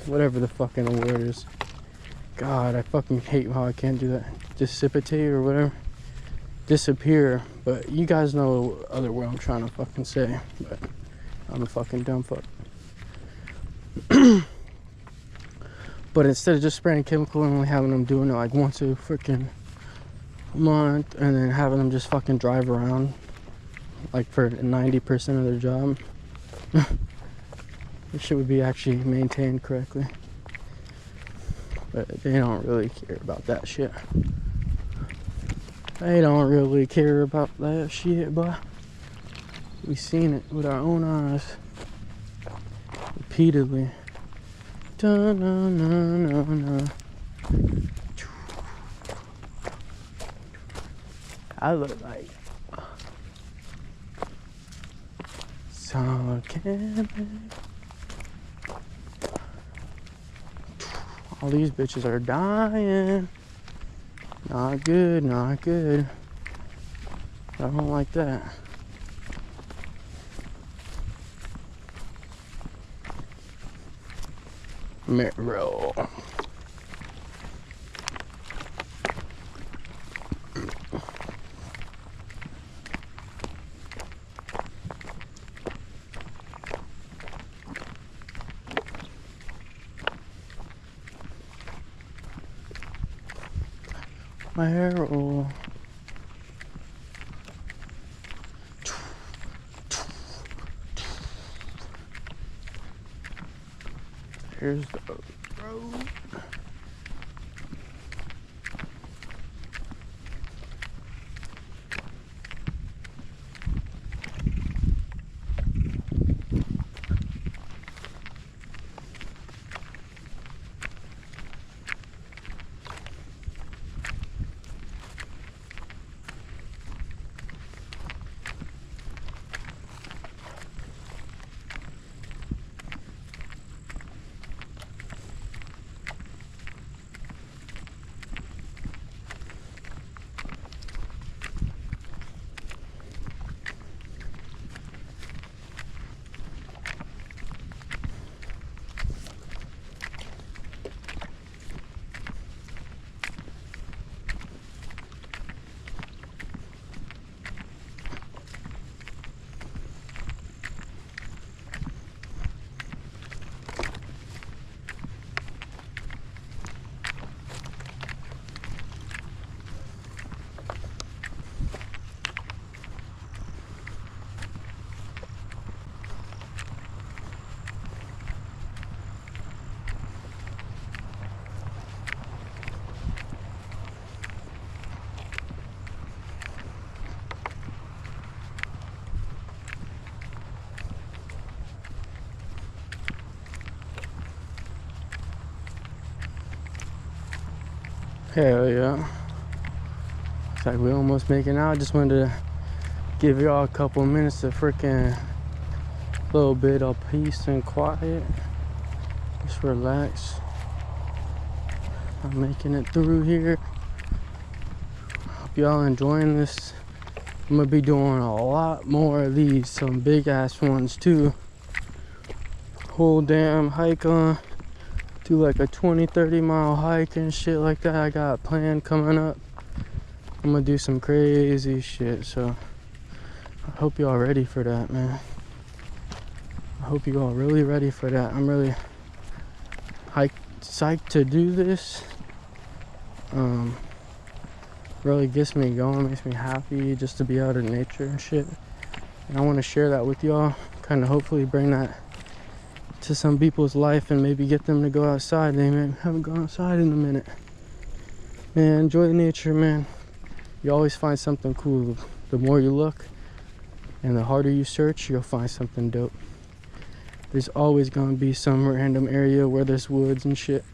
A: whatever the fucking word is. God, I fucking hate how I can't do that. Dissipate or whatever. Disappear. But you guys know what other word I'm trying to fucking say. But I'm a fucking dumb fuck. But instead of just spraying chemical and only having them doing it like once a freaking month and then having them just fucking drive around like for 90% of their job, this shit would be actually maintained correctly. But they don't really care about that shit. They don't really care about that shit, boy. We've seen it with our own eyes repeatedly. Dun, dun, dun, dun, dun. I look like so can all these bitches are dying. Not good, not good. I don't like that. Mirror. My hair roll. Here's the road. Hell yeah. It's like we almost making out. Just wanted to give y'all a couple minutes of freaking little bit of peace and quiet. Just relax. I'm making it through here. Hope y'all enjoying this. I'm gonna be doing a lot more of these, some big ass ones too. Whole damn hike on, do like a 20-30 mile hike and shit like that. I got planned coming up. I'm gonna do some crazy shit, so I hope y'all ready for that, man. I hope you all really ready for that. I'm really psyched to do this. Really gets me going, makes me happy just to be out in nature and shit. And I want to share that with y'all, kind of hopefully bring that to some people's life and maybe get them to go outside. They haven't gone outside in a minute. Man, enjoy nature, man. You always find something cool. The more you look and the harder you search, you'll find something dope. There's always gonna be some random area where there's woods and shit.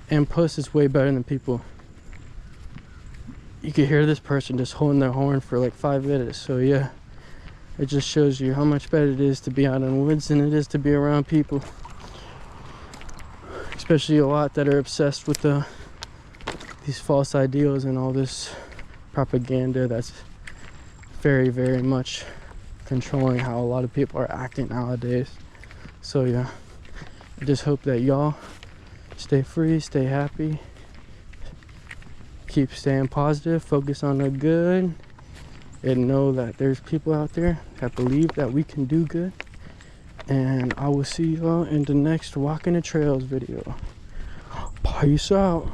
A: And plus, it's way better than people. You can hear this person just holding their horn for like 5 minutes. So yeah, it just shows you how much better it is to be out in the woods than it is to be around people. Especially a lot that are obsessed with these false ideals and all this propaganda that's very, very much controlling how a lot of people are acting nowadays. So yeah, I just hope that y'all stay free, stay happy, keep staying positive, focus on the good, and know that there's people out there that believe that we can do good. And I will see y'all in the next Walking the Trails video. Peace out.